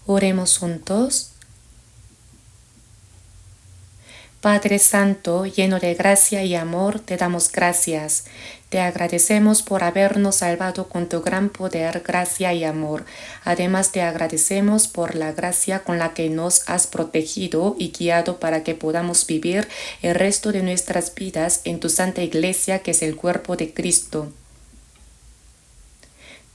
Oremos juntos. Padre Santo, lleno de gracia y amor, te damos gracias. Te agradecemos por habernos salvado con tu gran poder, gracia y amor. Además te agradecemos por la gracia con la que nos has protegido y guiado para que podamos vivir el resto de nuestras vidas en tu Santa Iglesia, que es el cuerpo de Cristo.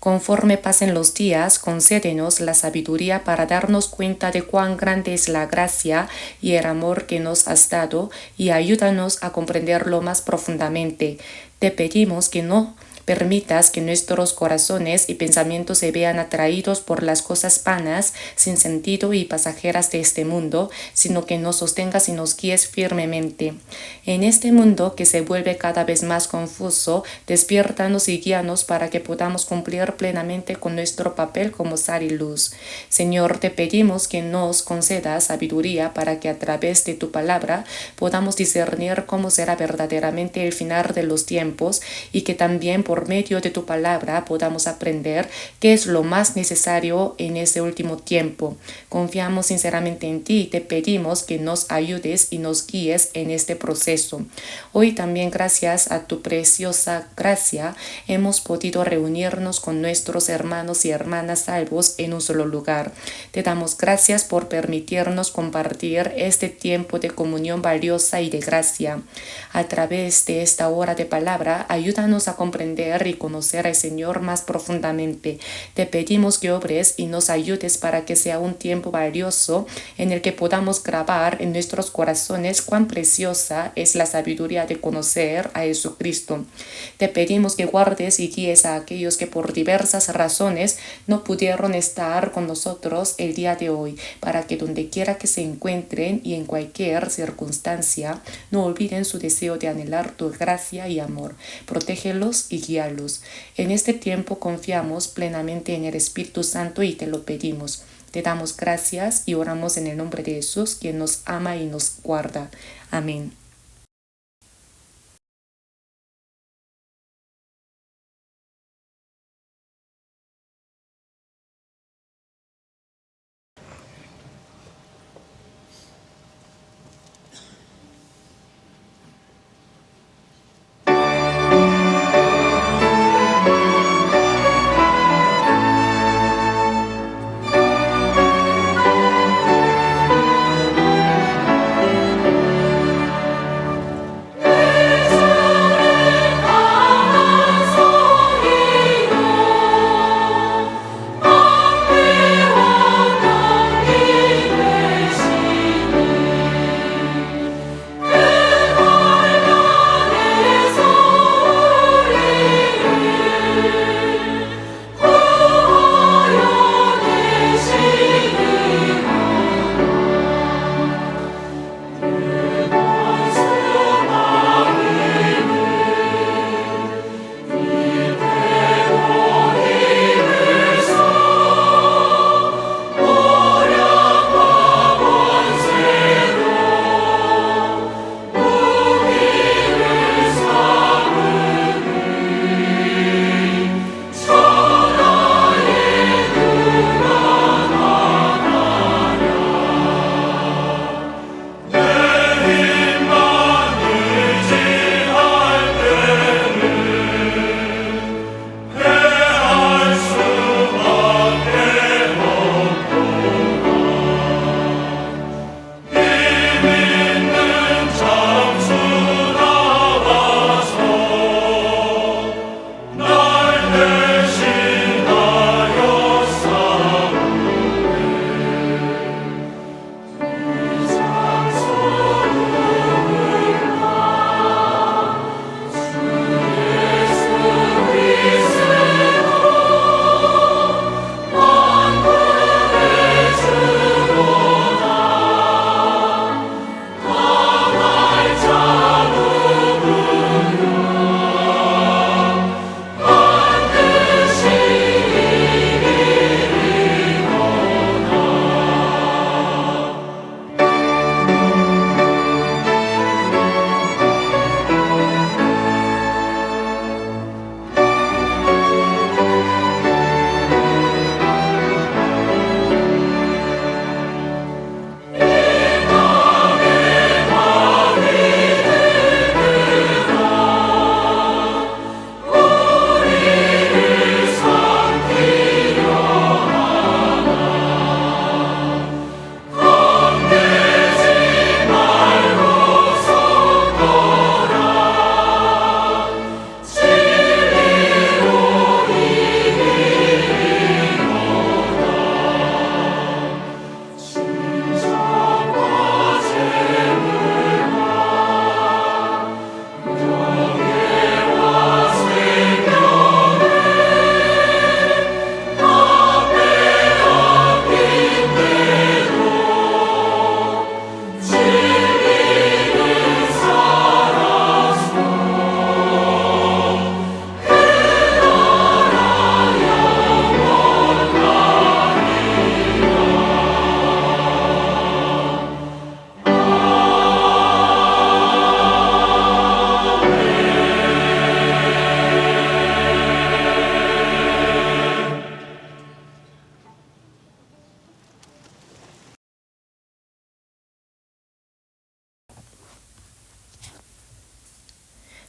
Conforme pasen los días, concédenos la sabiduría para darnos cuenta de cuán grande es la gracia y el amor que nos has dado, y ayúdanos a comprenderlo más profundamente. Te pedimos que no permitas que nuestros corazones y pensamientos se vean atraídos por las cosas vanas, sin sentido y pasajeras de este mundo, sino que nos sostengas y nos guíes firmemente. En este mundo que se vuelve cada vez más confuso, despiértanos y guíanos para que podamos cumplir plenamente con nuestro papel como sal y luz. Señor, te pedimos que nos concedas sabiduría para que a través de tu palabra podamos discernir cómo será verdaderamente el final de los tiempos, y que también por medio de tu palabra podamos aprender qué es lo más necesario en este último tiempo. Confiamos sinceramente en ti y te pedimos que nos ayudes y nos guíes en este proceso. Hoy también, gracias a tu preciosa gracia, hemos podido reunirnos con nuestros hermanos y hermanas salvos en un solo lugar. Te damos gracias por permitirnos compartir este tiempo de comunión valiosa y de gracia. A través de esta hora de palabra, ayúdanos a comprender y conocer al Señor más profundamente. Te pedimos que obres y nos ayudes para que sea un tiempo valioso en el que podamos grabar en nuestros corazones cuán preciosa es la sabiduría de conocer a Jesucristo. Te pedimos que guardes y guíes a aquellos que por diversas razones no pudieron estar con nosotros el día de hoy, para que donde quiera que se encuentren y en cualquier circunstancia no olviden su deseo de anhelar tu gracia y amor. Protégelos y guíalos. En este tiempo confiamos plenamente en el Espíritu Santo y te lo pedimos. Te damos gracias y oramos en el nombre de Jesús, quien nos ama y nos guarda. Amén.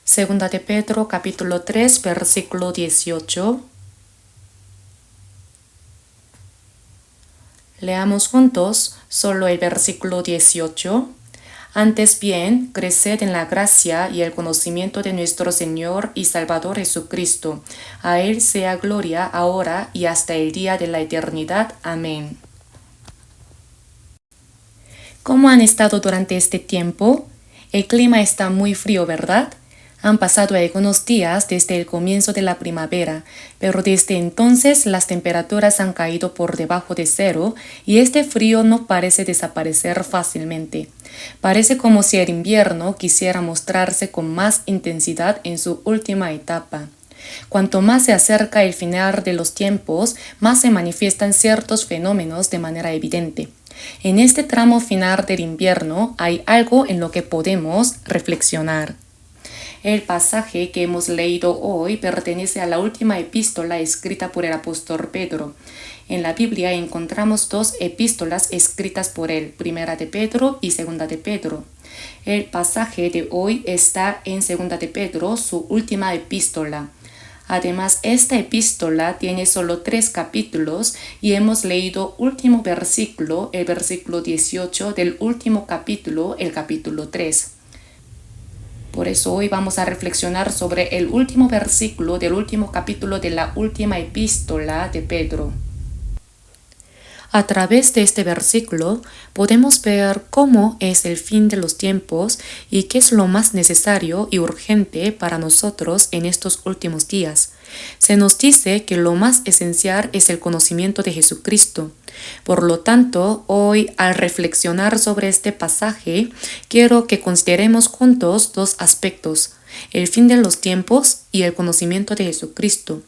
Segunda de Pedro capítulo 3 versículo 18. Leamos juntos solo el versículo 18. Antes bien, creced en la gracia y el conocimiento de nuestro Señor y Salvador Jesucristo. A Él sea gloria ahora y hasta el día de la eternidad. Amén. ¿Cómo han estado durante este tiempo? El clima está muy frío, ¿verdad? Han pasado algunos días desde el comienzo de la primavera, pero desde entonces las temperaturas han caído por debajo de cero y este frío no parece desaparecer fácilmente. Parece como si el invierno quisiera mostrarse con más intensidad en su última etapa. Cuanto más se acerca el final de los tiempos, más se manifiestan ciertos fenómenos de manera evidente. En este tramo final del invierno hay algo en lo que podemos reflexionar. El pasaje que hemos leído hoy pertenece a la última epístola escrita por el apóstol Pedro. En la Biblia encontramos dos epístolas escritas por él, Primera de Pedro y Segunda de Pedro. El pasaje de hoy está en Segunda de Pedro, su última epístola. Además, esta epístola tiene solo 3 capítulos y hemos leído último versículo, el versículo 18 del último capítulo, el capítulo 3. Por eso hoy vamos a reflexionar sobre el último versículo del último capítulo de la última epístola de Pedro. A través de este versículo podemos ver cómo es el fin de los tiempos y qué es lo más necesario y urgente para nosotros en estos últimos días. Se nos dice que lo más esencial es el conocimiento de Jesucristo. Por lo tanto, hoy al reflexionar sobre este pasaje, quiero que consideremos juntos dos aspectos: el fin de los tiempos y el conocimiento de Jesucristo.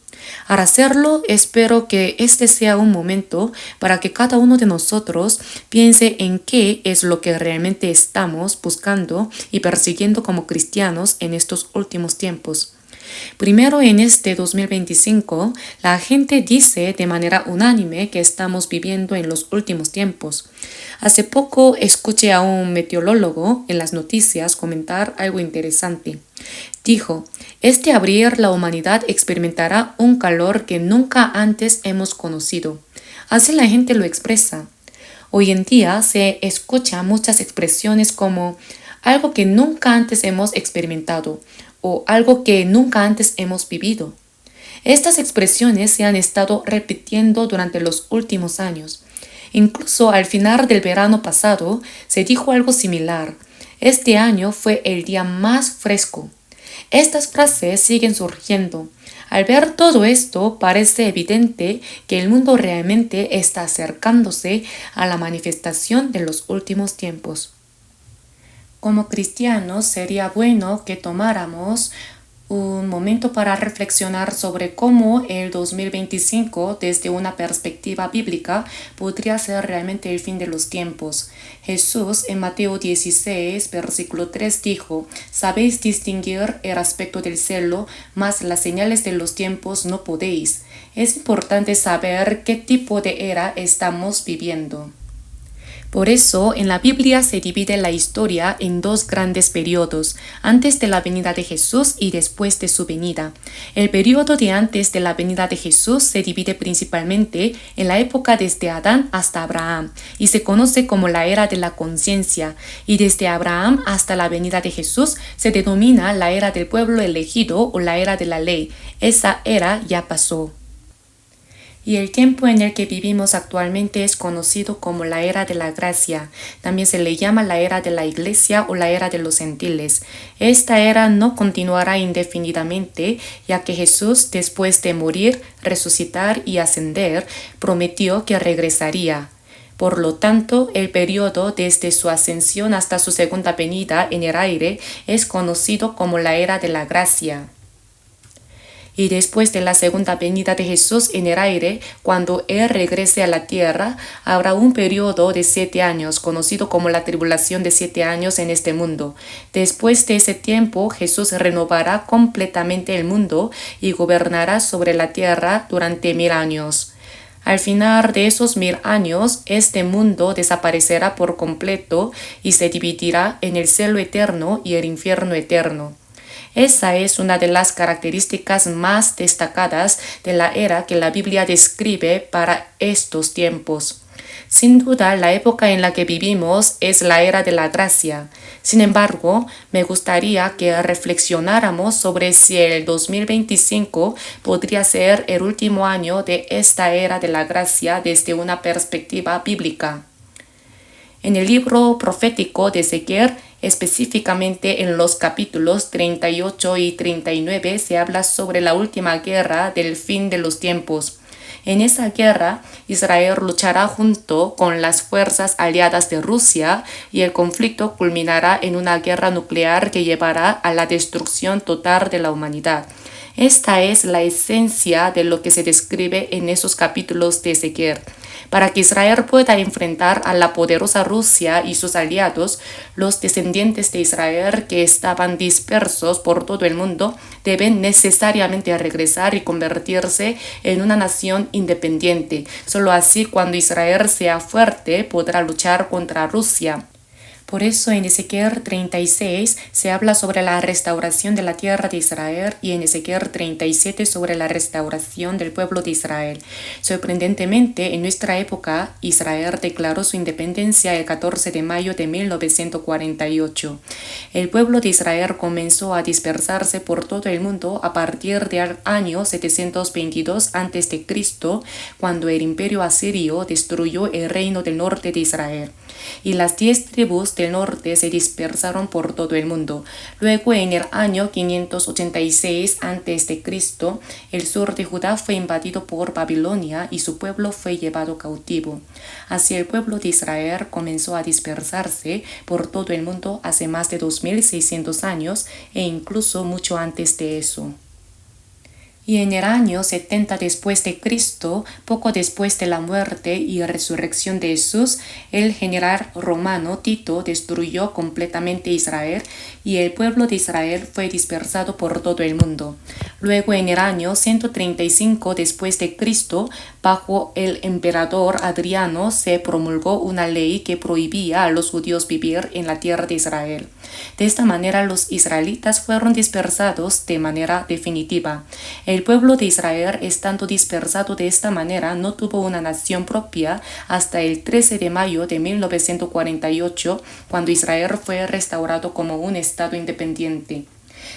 Al hacerlo, espero que este sea un momento para que cada uno de nosotros piense en qué es lo que realmente estamos buscando y persiguiendo como cristianos en estos últimos tiempos. Primero, en este 2025, la gente dice de manera unánime que estamos viviendo en los últimos tiempos. Hace poco escuché a un meteorólogo en las noticias comentar algo interesante. Dijo: este abril la humanidad experimentará un calor que nunca antes hemos conocido. Así la gente lo expresa. Hoy en día se escuchan muchas expresiones como algo que nunca antes hemos experimentado o algo que nunca antes hemos vivido. Estas expresiones se han estado repitiendo durante los últimos años. Incluso al final del verano pasado se dijo algo similar. Este año fue el día más fresco. Estas frases siguen surgiendo. Al ver todo esto, parece evidente que el mundo realmente está acercándose a la manifestación de los últimos tiempos. Como cristianos, sería bueno que tomáramos un momento para reflexionar sobre cómo el 2025, desde una perspectiva bíblica, podría ser realmente el fin de los tiempos. Jesús en Mateo 16, versículo 3 dijo: «Sabéis distinguir el aspecto del cielo, mas las señales de los tiempos no podéis». Es importante saber qué tipo de era estamos viviendo. Por eso, en la Biblia se divide la historia en dos grandes periodos: antes de la venida de Jesús y después de su venida. El periodo de antes de la venida de Jesús se divide principalmente en la época desde Adán hasta Abraham, y se conoce como la era de la conciencia, y desde Abraham hasta la venida de Jesús se denomina la era del pueblo elegido o la era de la ley. Esa era ya pasó. Y el tiempo en el que vivimos actualmente es conocido como la era de la gracia. También se le llama la era de la iglesia o la era de los gentiles. Esta era no continuará indefinidamente, ya que Jesús, después de morir, resucitar y ascender, prometió que regresaría. Por lo tanto, el periodo desde su ascensión hasta su segunda venida en el aire es conocido como la era de la gracia. Y después de la segunda venida de Jesús en el aire, cuando Él regrese a la tierra, habrá un periodo de 7 años, conocido como la tribulación de 7 años en este mundo. Después de ese tiempo, Jesús renovará completamente el mundo y gobernará sobre la tierra durante 1000 años. Al final de esos 1000 años, este mundo desaparecerá por completo y se dividirá en el cielo eterno y el infierno eterno. Esa es una de las características más destacadas de la era que la Biblia describe para estos tiempos. Sin duda, la época en la que vivimos es la era de la gracia. Sin embargo, me gustaría que reflexionáramos sobre si el 2025 podría ser el último año de esta era de la gracia desde una perspectiva bíblica. En el libro profético de Ezequiel, específicamente en los capítulos 38 y 39, se habla sobre la última guerra del fin de los tiempos. En esa guerra, Israel luchará junto con las fuerzas aliadas de Rusia y el conflicto culminará en una guerra nuclear que llevará a la destrucción total de la humanidad. Esta es la esencia de lo que se describe en esos capítulos de Ezequiel. Para que Israel pueda enfrentar a la poderosa Rusia y sus aliados, los descendientes de Israel que estaban dispersos por todo el mundo deben necesariamente regresar y convertirse en una nación independiente. Solo así, cuando Israel sea fuerte, podrá luchar contra Rusia. Por eso en Ezequiel 36 se habla sobre la restauración de la tierra de Israel y en Ezequiel 37 sobre la restauración del pueblo de Israel. Sorprendentemente, en nuestra época, Israel declaró su independencia el 14 de mayo de 1948. El pueblo de Israel comenzó a dispersarse por todo el mundo a partir del año 722 a.C., cuando el imperio asirio destruyó el reino del norte de Israel. Y las 10 tribus del norte se dispersaron por todo el mundo. Luego, en el año 586 a.C., el sur de Judá fue invadido por Babilonia y su pueblo fue llevado cautivo. Así el pueblo de Israel comenzó a dispersarse por todo el mundo hace más de 2600 años e incluso mucho antes de eso. Y en el año 70 después de Cristo, poco después de la muerte y resurrección de Jesús, el general romano Tito destruyó completamente Israel y el pueblo de Israel fue dispersado por todo el mundo. Luego, en el año 135 después de Cristo, bajo el emperador Adriano se promulgó una ley que prohibía a los judíos vivir en la tierra de Israel. De esta manera, los israelitas fueron dispersados de manera definitiva. El pueblo de Israel, estando dispersado de esta manera, no tuvo una nación propia hasta el 13 de mayo de 1948, cuando Israel fue restaurado como un estado independiente.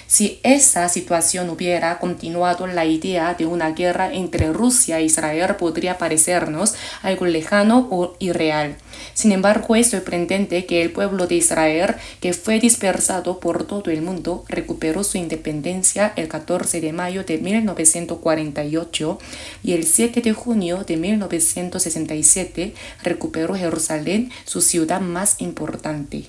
Si esa situación hubiera continuado, la idea de una guerra entre Rusia e Israel podría parecernos algo lejano o irreal. Sin embargo, es sorprendente que el pueblo de Israel, que fue dispersado por todo el mundo, recuperó su independencia el 14 de mayo de 1948 y el 7 de junio de 1967 recuperó Jerusalén, su ciudad más importante.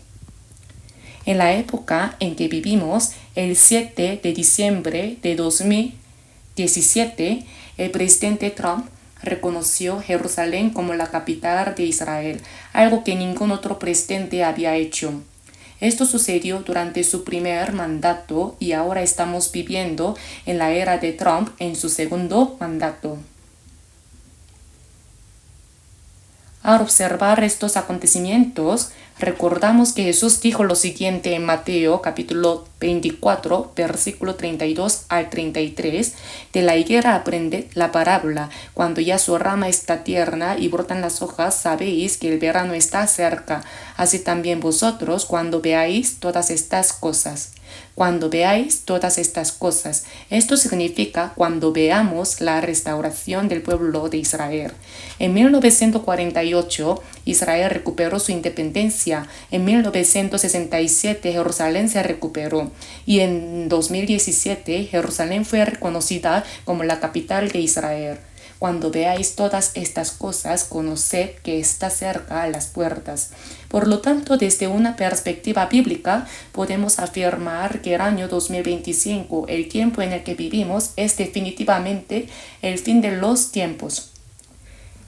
En la época en que vivimos, el 7 de diciembre de 2017, el presidente Trump reconoció Jerusalén como la capital de Israel, algo que ningún otro presidente había hecho. Esto sucedió durante su primer mandato y ahora estamos viviendo en la era de Trump en su segundo mandato. Al observar estos acontecimientos, recordamos que Jesús dijo lo siguiente en Mateo capítulo 24, versículo 32 al 33, de la higuera aprende la parábola, cuando ya su rama está tierna y brotan las hojas, sabéis que el verano está cerca, así también vosotros cuando veáis todas estas cosas. Cuando veáis todas estas cosas. Esto significa cuando veamos la restauración del pueblo de Israel. En 1948, Israel recuperó su independencia. En 1967, Jerusalén se recuperó. Y en 2017, Jerusalén fue reconocida como la capital de Israel. Cuando veáis todas estas cosas, conoced que está cerca a las puertas. Por lo tanto, desde una perspectiva bíblica, podemos afirmar que el año 2025, el tiempo en el que vivimos, es definitivamente el fin de los tiempos.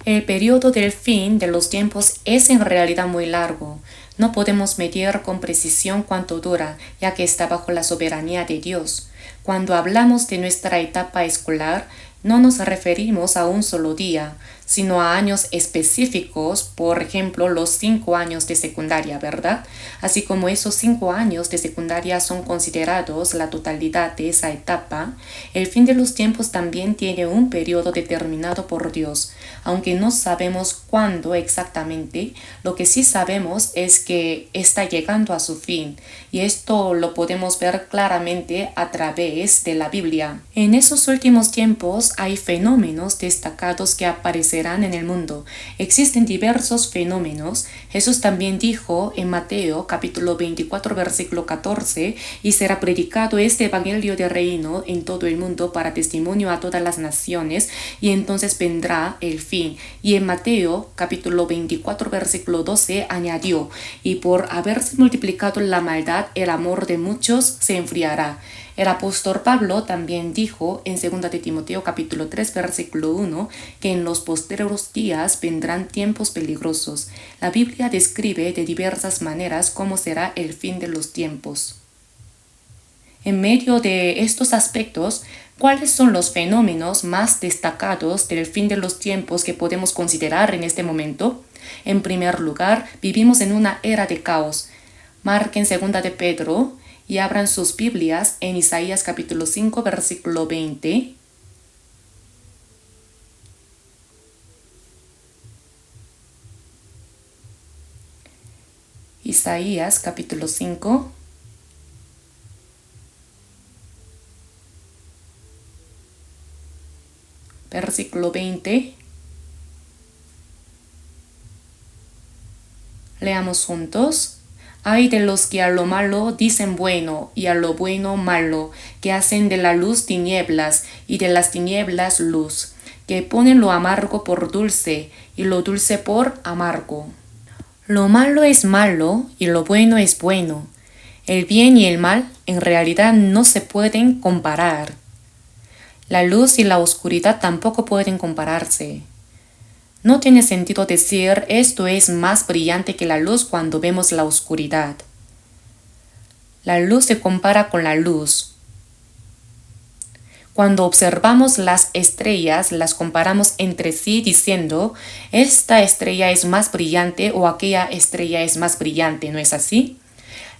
El periodo del fin de los tiempos es en realidad muy largo. No podemos medir con precisión cuánto dura, ya que está bajo la soberanía de Dios. Cuando hablamos de nuestra etapa escolar, no nos referimos a un solo día, sino a años específicos, por ejemplo, los 5 años de secundaria, ¿verdad? Así como esos 5 años de secundaria son considerados la totalidad de esa etapa, el fin de los tiempos también tiene un periodo determinado por Dios. Aunque no sabemos cuándo exactamente, lo que sí sabemos es que está llegando a su fin, y esto lo podemos ver claramente a través de la Biblia. En esos últimos tiempos hay fenómenos destacados que aparecerán en el mundo. Existen diversos fenómenos. Jesús también dijo en Mateo capítulo 24 versículo 14, y será predicado este evangelio de reino en todo el mundo para testimonio a todas las naciones, y entonces vendrá el fin. Y en Mateo capítulo 24 versículo 12 añadió, y por haberse multiplicado la maldad, el amor de muchos se enfriará. El apóstol Pablo también dijo en 2 de Timoteo capítulo 3 versículo 1 que en los postreros días vendrán tiempos peligrosos. La Biblia describe de diversas maneras cómo será el fin de los tiempos. En medio de estos aspectos, ¿cuáles son los fenómenos más destacados del fin de los tiempos que podemos considerar en este momento? En primer lugar, vivimos en una era de caos. Marquen 2 de Pedro y abran sus Biblias en Isaías capítulo 5 versículo 20. Isaías capítulo 5 versículo 20. Leamos juntos. Ay de los que a lo malo dicen bueno y a lo bueno malo, que hacen de la luz tinieblas y de las tinieblas luz, que ponen lo amargo por dulce y lo dulce por amargo. Lo malo es malo y lo bueno es bueno. El bien y el mal en realidad no se pueden comparar. La luz y la oscuridad tampoco pueden compararse. No tiene sentido decir esto es más brillante que la luz cuando vemos la oscuridad. La luz se compara con la luz. Cuando observamos las estrellas, las comparamos entre sí diciendo, esta estrella es más brillante o aquella estrella es más brillante, ¿no es así?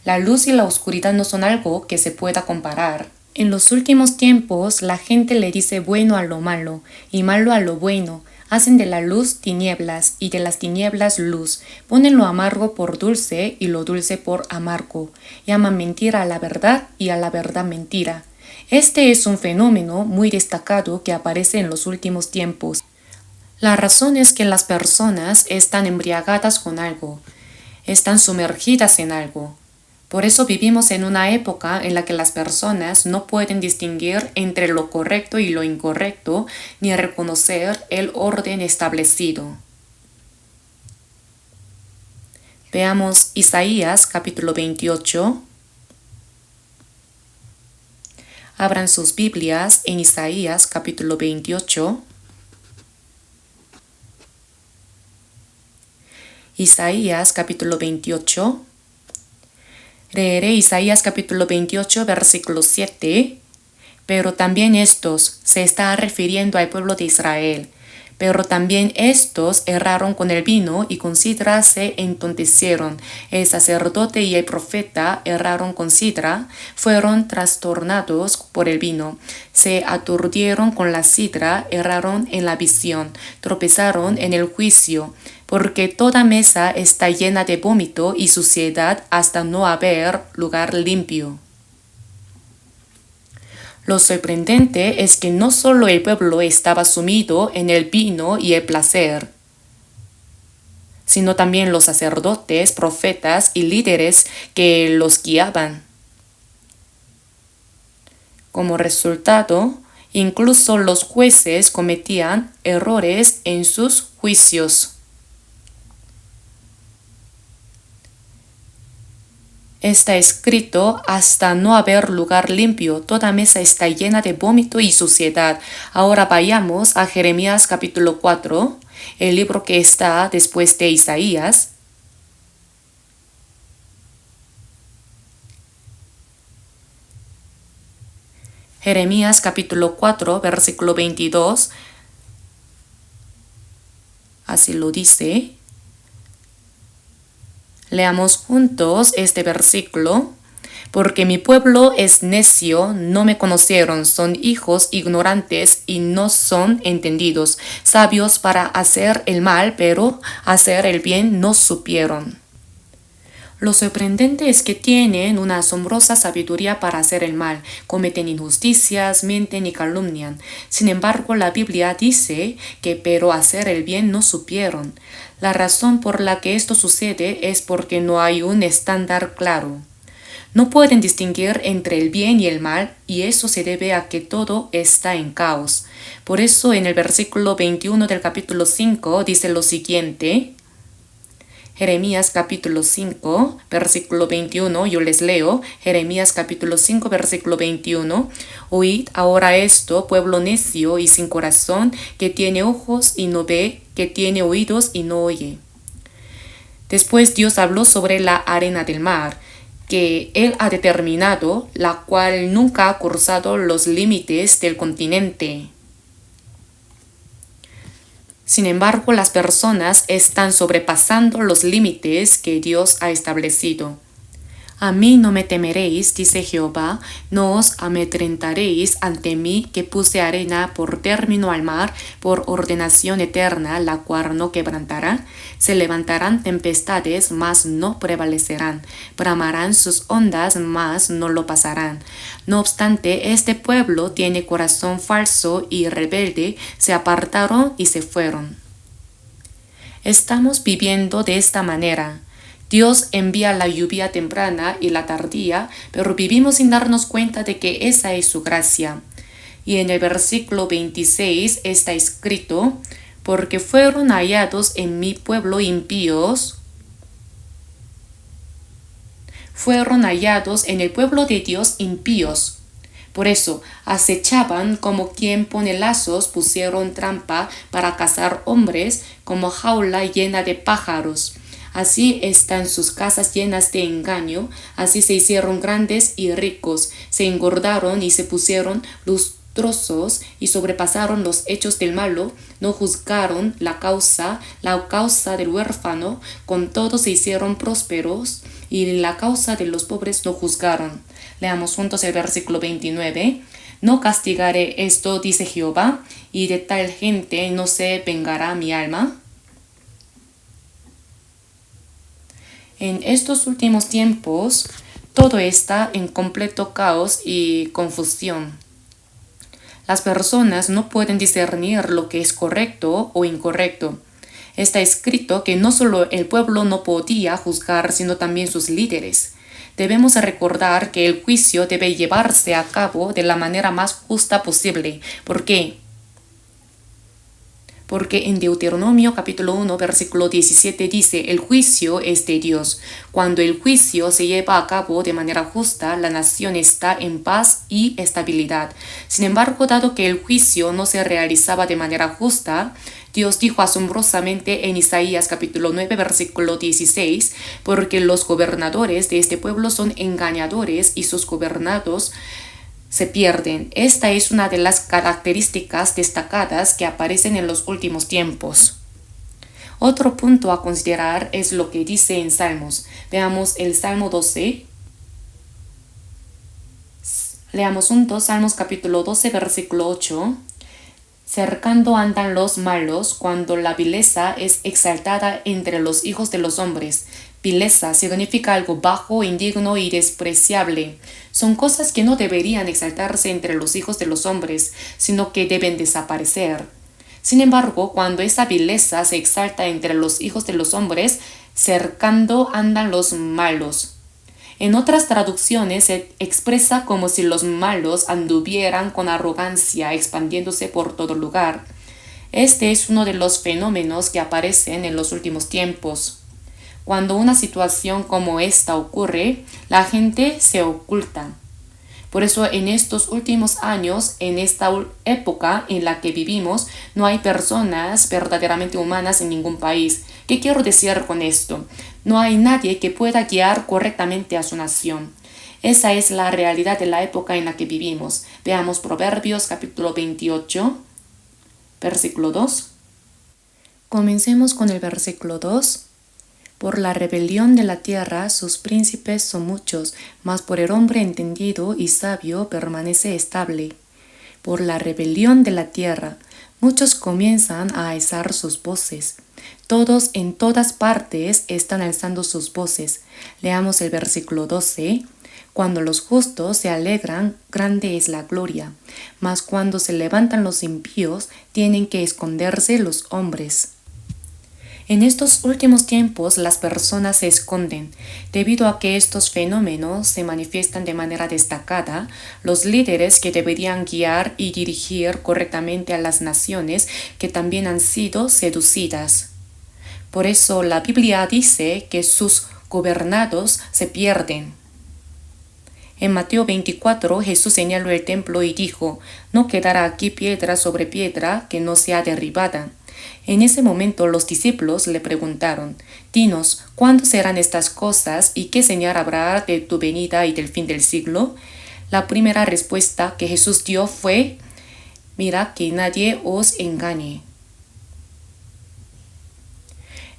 La luz y la oscuridad no son algo que se pueda comparar. En los últimos tiempos, la gente le dice bueno a lo malo y malo a lo bueno. Hacen de la luz tinieblas y de las tinieblas luz. Ponen lo amargo por dulce y lo dulce por amargo. Llaman mentira a la verdad y a la verdad mentira. Este es un fenómeno muy destacado que aparece en los últimos tiempos. La razón es que las personas están embriagadas con algo, están sumergidas en algo. Por eso vivimos en una época en la que las personas no pueden distinguir entre lo correcto y lo incorrecto, ni reconocer el orden establecido. Veamos Isaías capítulo 28. Abran sus Biblias en Isaías capítulo 28. Isaías capítulo 28. Leeré Isaías capítulo 28 versículo 7. Pero también estos, se está refiriendo al pueblo de Israel, pero también estos erraron con el vino y con sidra se entontecieron. El sacerdote y el profeta erraron con sidra, fueron trastornados por el vino. Se aturdieron con la sidra, erraron en la visión, tropezaron en el juicio. Porque toda mesa está llena de vómito y suciedad hasta no haber lugar limpio. Lo sorprendente es que no solo el pueblo estaba sumido en el vino y el placer, sino también los sacerdotes, profetas y líderes que los guiaban. Como resultado, incluso los jueces cometían errores en sus juicios. Está escrito hasta no haber lugar limpio, toda mesa está llena de vómito y suciedad. Ahora vayamos a Jeremías capítulo 4, el libro que está después de Isaías. Jeremías capítulo 4, versículo 22. Así lo dice. Leamos juntos este versículo. Porque mi pueblo es necio, no me conocieron, son hijos ignorantes y no son entendidos, sabios para hacer el mal, pero hacer el bien no supieron. Lo sorprendente es que tienen una asombrosa sabiduría para hacer el mal, cometen injusticias, mienten y calumnian. Sin embargo, la Biblia dice que pero hacer el bien no supieron. La razón por la que esto sucede es porque no hay un estándar claro. No pueden distinguir entre el bien y el mal, y eso se debe a que todo está en caos. Por eso en el versículo 21 del capítulo 5 dice lo siguiente. Jeremías capítulo 5, versículo 21, yo les leo. Jeremías capítulo 5, versículo 21. Oíd ahora esto, pueblo necio y sin corazón, que tiene ojos y no ve, que tiene oídos y no oye. Después Dios habló sobre la arena del mar, que Él ha determinado, la cual nunca ha cruzado los límites del continente. Sin embargo, las personas están sobrepasando los límites que Dios ha establecido. A mí no me temeréis, dice Jehová, no os amedrentaréis ante mí, que puse arena por término al mar, por ordenación eterna, la cual no quebrantará. Se levantarán tempestades, mas no prevalecerán. Bramarán sus ondas, mas no lo pasarán. No obstante, este pueblo tiene corazón falso y rebelde, se apartaron y se fueron. Estamos viviendo de esta manera. Dios envía la lluvia temprana y la tardía, pero vivimos sin darnos cuenta de que esa es su gracia. Y en el versículo 26 está escrito, porque fueron hallados en mi pueblo impíos, fueron hallados en el pueblo de Dios impíos. Por eso, acechaban como quien pone lazos, pusieron trampa para cazar hombres, como jaula llena de pájaros. Así están sus casas llenas de engaño, así se hicieron grandes y ricos, se engordaron y se pusieron lustrosos y sobrepasaron los hechos del malo, no juzgaron la causa del huérfano, con todo se hicieron prósperos y la causa de los pobres no juzgaron. Leamos juntos el versículo 29. No castigaré esto, dice Jehová, y de tal gente no se vengará mi alma. En estos últimos tiempos, todo está en completo caos y confusión. Las personas no pueden discernir lo que es correcto o incorrecto. Está escrito que no solo el pueblo no podía juzgar, sino también sus líderes. Debemos recordar que el juicio debe llevarse a cabo de la manera más justa posible. ¿Por qué? Porque en Deuteronomio capítulo 1 versículo 17 dice, el juicio es de Dios. Cuando el juicio se lleva a cabo de manera justa, la nación está en paz y estabilidad. Sin embargo, dado que el juicio no se realizaba de manera justa, Dios dijo asombrosamente en Isaías capítulo 9 versículo 16, porque los gobernadores de este pueblo son engañadores y sus gobernados se pierden. Esta es una de las características destacadas que aparecen en los últimos tiempos. Otro punto a considerar es lo que dice en Salmos. Veamos el Salmo 12. Leamos juntos Salmos capítulo 12, versículo 8. Cercando andan los malos cuando la vileza es exaltada entre los hijos de los hombres. Vileza significa algo bajo, indigno y despreciable. Son cosas que no deberían exaltarse entre los hijos de los hombres, sino que deben desaparecer. Sin embargo, cuando esa vileza se exalta entre los hijos de los hombres, cercando andan los malos. En otras traducciones se expresa como si los malos anduvieran con arrogancia, expandiéndose por todo lugar. Este es uno de los fenómenos que aparecen en los últimos tiempos. Cuando una situación como esta ocurre, la gente se oculta. Por eso en estos últimos años, en esta época en la que vivimos, no hay personas verdaderamente humanas en ningún país. ¿Qué quiero decir con esto? No hay nadie que pueda guiar correctamente a su nación. Esa es la realidad de la época en la que vivimos. Veamos Proverbios capítulo 28, versículo 2. Comencemos con el versículo 2. Por la rebelión de la tierra sus príncipes son muchos, mas por el hombre entendido y sabio permanece estable. Por la rebelión de la tierra, muchos comienzan a alzar sus voces. Todos en todas partes están alzando sus voces. Leamos el versículo 12. Cuando los justos se alegran, grande es la gloria. Mas cuando se levantan los impíos, tienen que esconderse los hombres. En estos últimos tiempos las personas se esconden. Debido a que estos fenómenos se manifiestan de manera destacada, los líderes que deberían guiar y dirigir correctamente a las naciones que también han sido seducidas. Por eso la Biblia dice que sus gobernados se pierden. En Mateo 24 Jesús señaló el templo y dijo: no quedará aquí piedra sobre piedra que no sea derribada. En ese momento los discípulos le preguntaron: dinos, ¿cuándo serán estas cosas y qué señal habrá de tu venida y del fin del siglo? La primera respuesta que Jesús dio fue: mirad que nadie os engañe.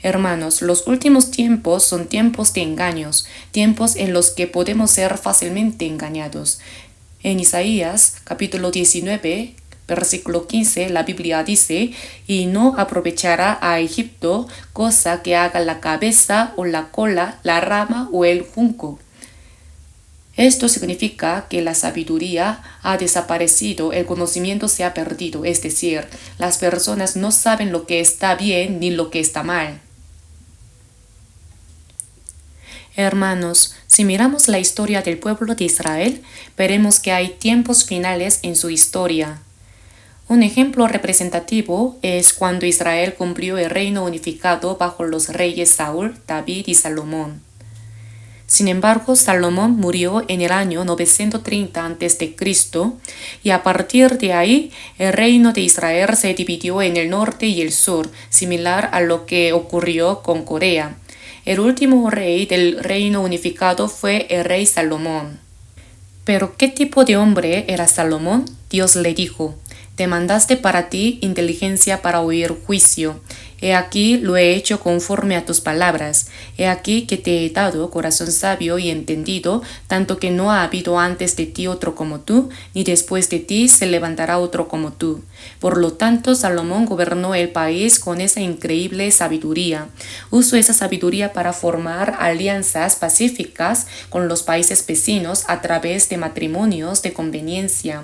Hermanos, los últimos tiempos son tiempos de engaños, tiempos en los que podemos ser fácilmente engañados. En Isaías capítulo 19, versículo 15, la Biblia dice: y no aprovechará a Egipto cosa que haga la cabeza o la cola, la rama o el junco. Esto significa que la sabiduría ha desaparecido, el conocimiento se ha perdido, es decir, las personas no saben lo que está bien ni lo que está mal. Hermanos, si miramos la historia del pueblo de Israel, veremos que hay tiempos finales en su historia. Un ejemplo representativo es cuando Israel cumplió el reino unificado bajo los reyes Saúl, David y Salomón. Sin embargo, Salomón murió en el año 930 a.C. y a partir de ahí el reino de Israel se dividió en el norte y el sur, similar a lo que ocurrió con Corea. El último rey del reino unificado fue el rey Salomón. ¿Pero qué tipo de hombre era Salomón? Dios le dijo: te mandaste para ti inteligencia para oír juicio. He aquí lo he hecho conforme a tus palabras. He aquí que te he dado corazón sabio y entendido, tanto que no ha habido antes de ti otro como tú, ni después de ti se levantará otro como tú. Por lo tanto, Salomón gobernó el país con esa increíble sabiduría. Usó esa sabiduría para formar alianzas pacíficas con los países vecinos a través de matrimonios de conveniencia.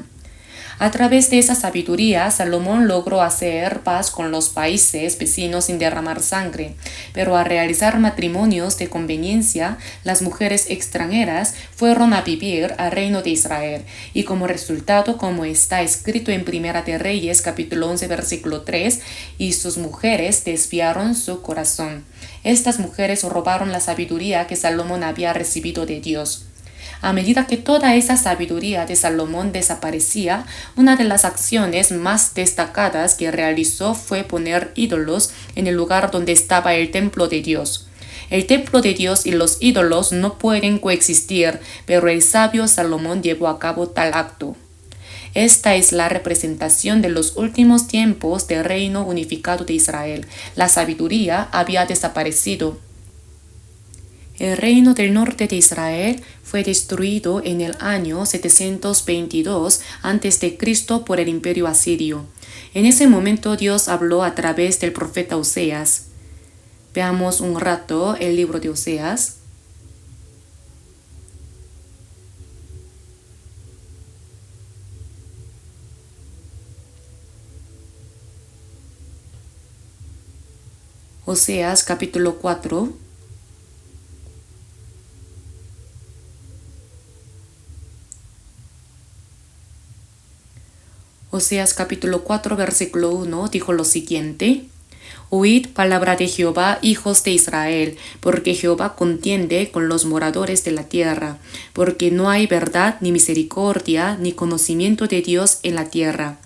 A través de esa sabiduría, Salomón logró hacer paz con los países vecinos sin derramar sangre, pero al realizar matrimonios de conveniencia, las mujeres extranjeras fueron a vivir al reino de Israel, y como resultado, como está escrito en Primera de Reyes, capítulo 11, versículo 3, y sus mujeres desviaron su corazón. Estas mujeres robaron la sabiduría que Salomón había recibido de Dios. A medida que toda esa sabiduría de Salomón desaparecía, una de las acciones más destacadas que realizó fue poner ídolos en el lugar donde estaba el templo de Dios. El templo de Dios y los ídolos no pueden coexistir, pero el sabio Salomón llevó a cabo tal acto. Esta es la representación de los últimos tiempos del reino unificado de Israel. La sabiduría había desaparecido. El reino del norte de Israel fue destruido en el año 722 a.C. por el imperio asirio. En ese momento Dios habló a través del profeta Oseas. Veamos un rato el libro de Oseas. Oseas capítulo 4. Oseas capítulo 4, versículo 1 dijo lo siguiente: oíd palabra de Jehová, hijos de Israel, porque Jehová contiende con los moradores de la tierra, porque no hay verdad, ni misericordia, ni conocimiento de Dios en la tierra.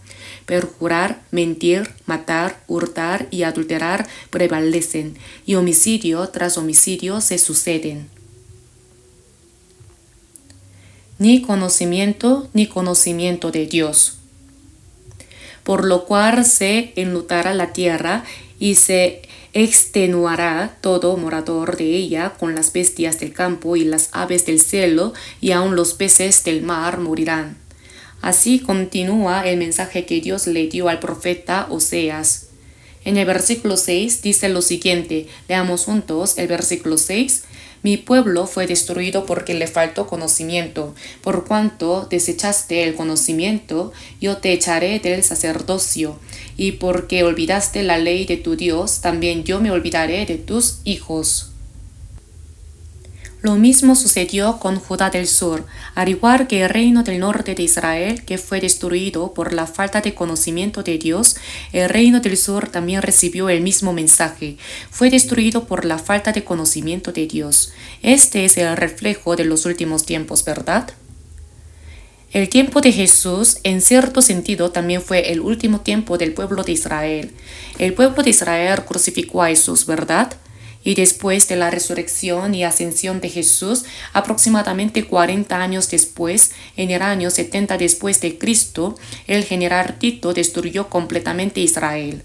Perjurar, mentir, matar, hurtar y adulterar prevalecen, y homicidio tras homicidio se suceden. Ni conocimiento de Dios. Por lo cual se enlutará la tierra y se extenuará todo morador de ella con las bestias del campo y las aves del cielo, y aun los peces del mar morirán. Así continúa el mensaje que Dios le dio al profeta Oseas. En el versículo 6 dice lo siguiente, leamos juntos el versículo 6. Mi pueblo fue destruido porque le faltó conocimiento. Por cuanto desechaste el conocimiento, yo te echaré del sacerdocio. Y porque olvidaste la ley de tu Dios, también yo me olvidaré de tus hijos. Lo mismo sucedió con Judá del Sur, al igual que el reino del norte de Israel, que fue destruido por la falta de conocimiento de Dios. El reino del sur también recibió el mismo mensaje. Fue destruido por la falta de conocimiento de Dios. Este es el reflejo de los últimos tiempos, ¿verdad? El tiempo de Jesús, en cierto sentido, también fue el último tiempo del pueblo de Israel. El pueblo de Israel crucificó a Jesús, ¿verdad? Y después de la resurrección y ascensión de Jesús, aproximadamente 40 años después, en el año 70 después de Cristo, el general Tito destruyó completamente Israel.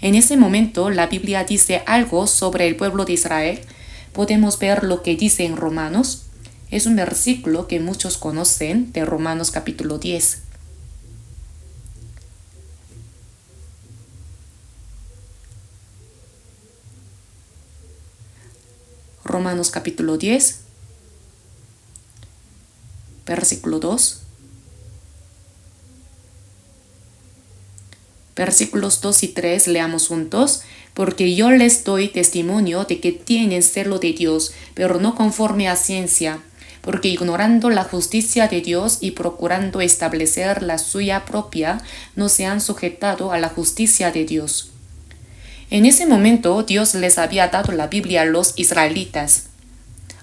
En ese momento, la Biblia dice algo sobre el pueblo de Israel. Podemos ver lo que dice en Romanos. Es un versículo que muchos conocen, de Romanos capítulo 10. Romanos capítulo 10, versículo 2. Versículos 2 y 3 leamos juntos. Porque yo les doy testimonio de que tienen celo de Dios, pero no conforme a ciencia, porque ignorando la justicia de Dios y procurando establecer la suya propia, no se han sujetado a la justicia de Dios. En ese momento Dios les había dado la Biblia a los israelitas.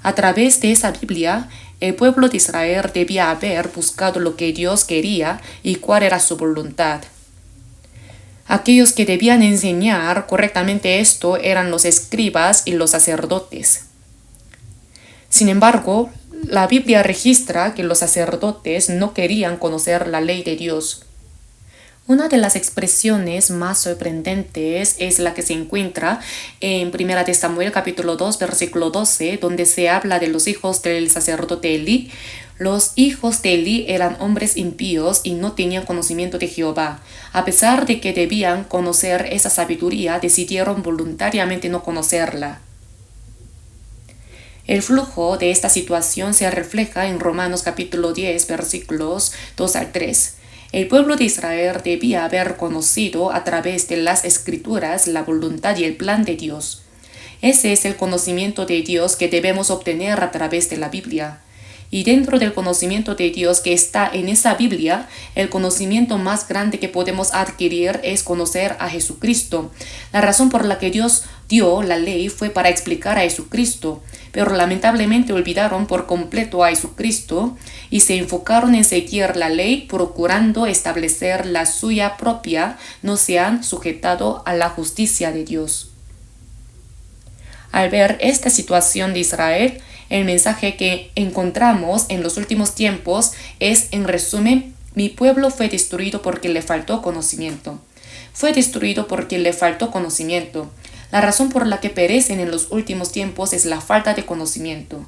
A través de esa Biblia, el pueblo de Israel debía haber buscado lo que Dios quería y cuál era su voluntad. Aquellos que debían enseñar correctamente esto eran los escribas y los sacerdotes. Sin embargo, la Biblia registra que los sacerdotes no querían conocer la ley de Dios. Una de las expresiones más sorprendentes es la que se encuentra en 1 Samuel capítulo 2 versículo 12, donde se habla de los hijos del sacerdote Elí. Los hijos de Elí eran hombres impíos y no tenían conocimiento de Jehová. A pesar de que debían conocer esa sabiduría, decidieron voluntariamente no conocerla. El flujo de esta situación se refleja en Romanos capítulo 10 versículos 2 al 3. El pueblo de Israel debía haber conocido a través de las Escrituras la voluntad y el plan de Dios. Ese es el conocimiento de Dios que debemos obtener a través de la Biblia. Y dentro del conocimiento de Dios que está en esa Biblia, el conocimiento más grande que podemos adquirir es conocer a Jesucristo. La razón por la que Dios dio la ley fue para explicar a Jesucristo, pero lamentablemente olvidaron por completo a Jesucristo y se enfocaron en seguir la ley procurando establecer la suya propia, no se han sujetado a la justicia de Dios. Al ver esta situación de Israel, el mensaje que encontramos en los últimos tiempos es, en resumen, mi pueblo fue destruido porque le faltó conocimiento. Fue destruido porque le faltó conocimiento. La razón por la que perecen en los últimos tiempos es la falta de conocimiento.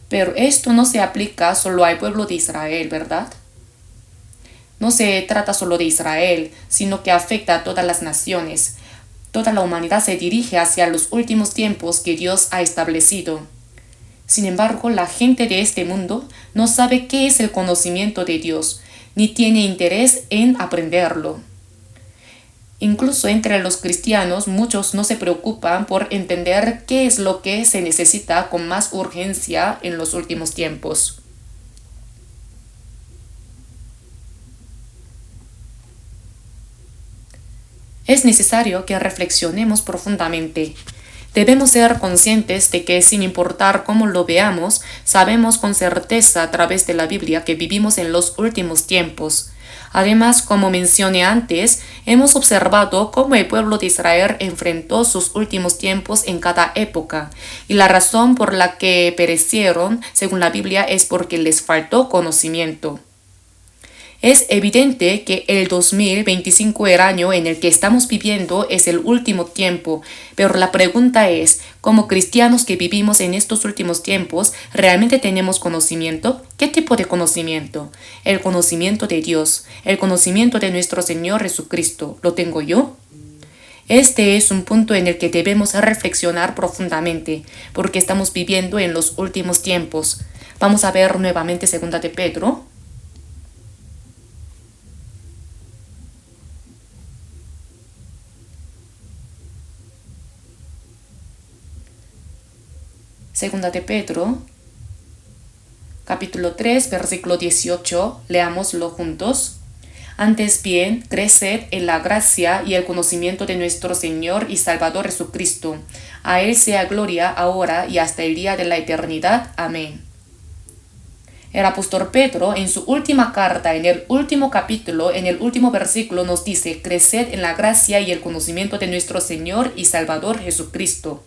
Pero esto no se aplica solo al pueblo de Israel, ¿verdad? No se trata solo de Israel, sino que afecta a todas las naciones. Toda la humanidad se dirige hacia los últimos tiempos que Dios ha establecido. Sin embargo, la gente de este mundo no sabe qué es el conocimiento de Dios, ni tiene interés en aprenderlo. Incluso entre los cristianos, muchos no se preocupan por entender qué es lo que se necesita con más urgencia en los últimos tiempos. Es necesario que reflexionemos profundamente. Debemos ser conscientes de que, sin importar cómo lo veamos, sabemos con certeza a través de la Biblia que vivimos en los últimos tiempos. Además, como mencioné antes, hemos observado cómo el pueblo de Israel enfrentó sus últimos tiempos en cada época, y la razón por la que perecieron, según la Biblia, es porque les faltó conocimiento. Es evidente que el 2025, el año en el que estamos viviendo, es el último tiempo, pero la pregunta es, como cristianos que vivimos en estos últimos tiempos, ¿realmente tenemos conocimiento? ¿Qué tipo de conocimiento? El conocimiento de Dios, el conocimiento de nuestro Señor Jesucristo. ¿Lo tengo yo? Este es un punto en el que debemos reflexionar profundamente, porque estamos viviendo en los últimos tiempos. Vamos a ver nuevamente 2 de Pedro. Segunda de Pedro, capítulo 3, versículo 18, leámoslo juntos. Antes bien, creced en la gracia y el conocimiento de nuestro Señor y Salvador Jesucristo. A Él sea gloria ahora y hasta el día de la eternidad. Amén. El apóstol Pedro, en su última carta, en el último capítulo, en el último versículo, nos dice, creced en la gracia y el conocimiento de nuestro Señor y Salvador Jesucristo.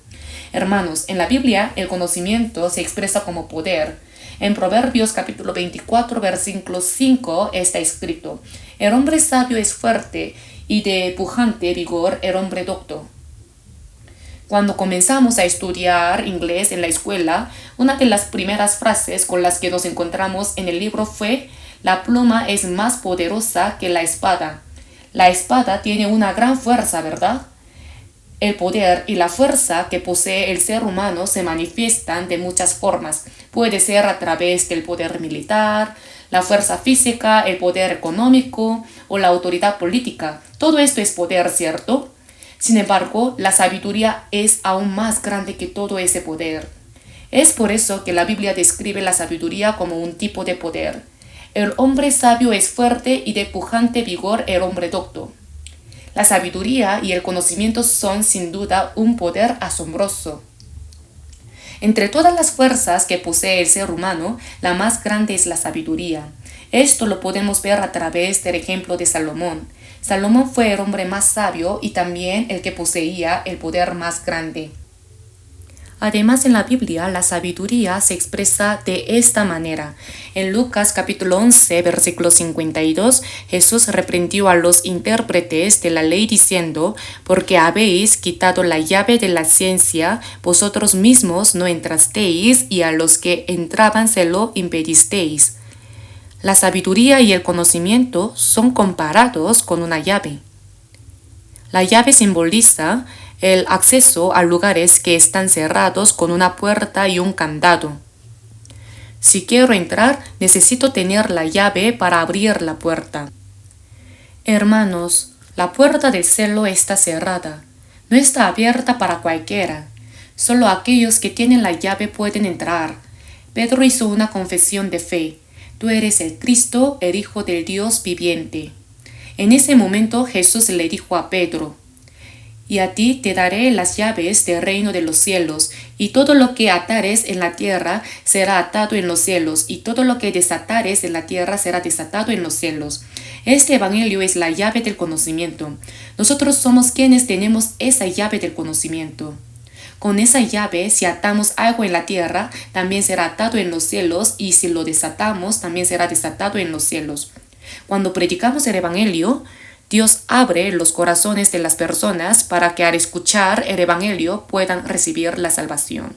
Hermanos, en la Biblia el conocimiento se expresa como poder. En Proverbios capítulo 24, versículo 5 está escrito, el hombre sabio es fuerte y de pujante vigor el hombre docto. Cuando comenzamos a estudiar inglés en la escuela, una de las primeras frases con las que nos encontramos en el libro fue, la pluma es más poderosa que la espada. La espada tiene una gran fuerza, ¿verdad? El poder y la fuerza que posee el ser humano se manifiestan de muchas formas. Puede ser a través del poder militar, la fuerza física, el poder económico o la autoridad política. Todo esto es poder, ¿cierto? Sin embargo, la sabiduría es aún más grande que todo ese poder. Es por eso que la Biblia describe la sabiduría como un tipo de poder. El hombre sabio es fuerte y de pujante vigor el hombre docto. La sabiduría y el conocimiento son sin duda un poder asombroso. Entre todas las fuerzas que posee el ser humano, la más grande es la sabiduría. Esto lo podemos ver a través del ejemplo de Salomón. Salomón fue el hombre más sabio y también el que poseía el poder más grande. Además, en la Biblia, la sabiduría se expresa de esta manera. En Lucas capítulo 11, versículo 52, Jesús reprendió a los intérpretes de la ley diciendo, porque habéis quitado la llave de la ciencia, vosotros mismos no entrasteis y a los que entraban se lo impedisteis. La sabiduría y el conocimiento son comparados con una llave. La llave simboliza el acceso a lugares que están cerrados con una puerta y un candado. Si quiero entrar, necesito tener la llave para abrir la puerta. Hermanos, la puerta del cielo está cerrada. No está abierta para cualquiera. Solo aquellos que tienen la llave pueden entrar. Pedro hizo una confesión de fe. Tú eres el Cristo, el Hijo del Dios viviente. En ese momento Jesús le dijo a Pedro, y a ti te daré las llaves del reino de los cielos, y todo lo que atares en la tierra será atado en los cielos, y todo lo que desatares en la tierra será desatado en los cielos. Este evangelio es la llave del conocimiento. Nosotros somos quienes tenemos esa llave del conocimiento. Con esa llave, si atamos algo en la tierra, también será atado en los cielos, y si lo desatamos, también será desatado en los cielos. Cuando predicamos el evangelio, Dios abre los corazones de las personas para que al escuchar el evangelio puedan recibir la salvación.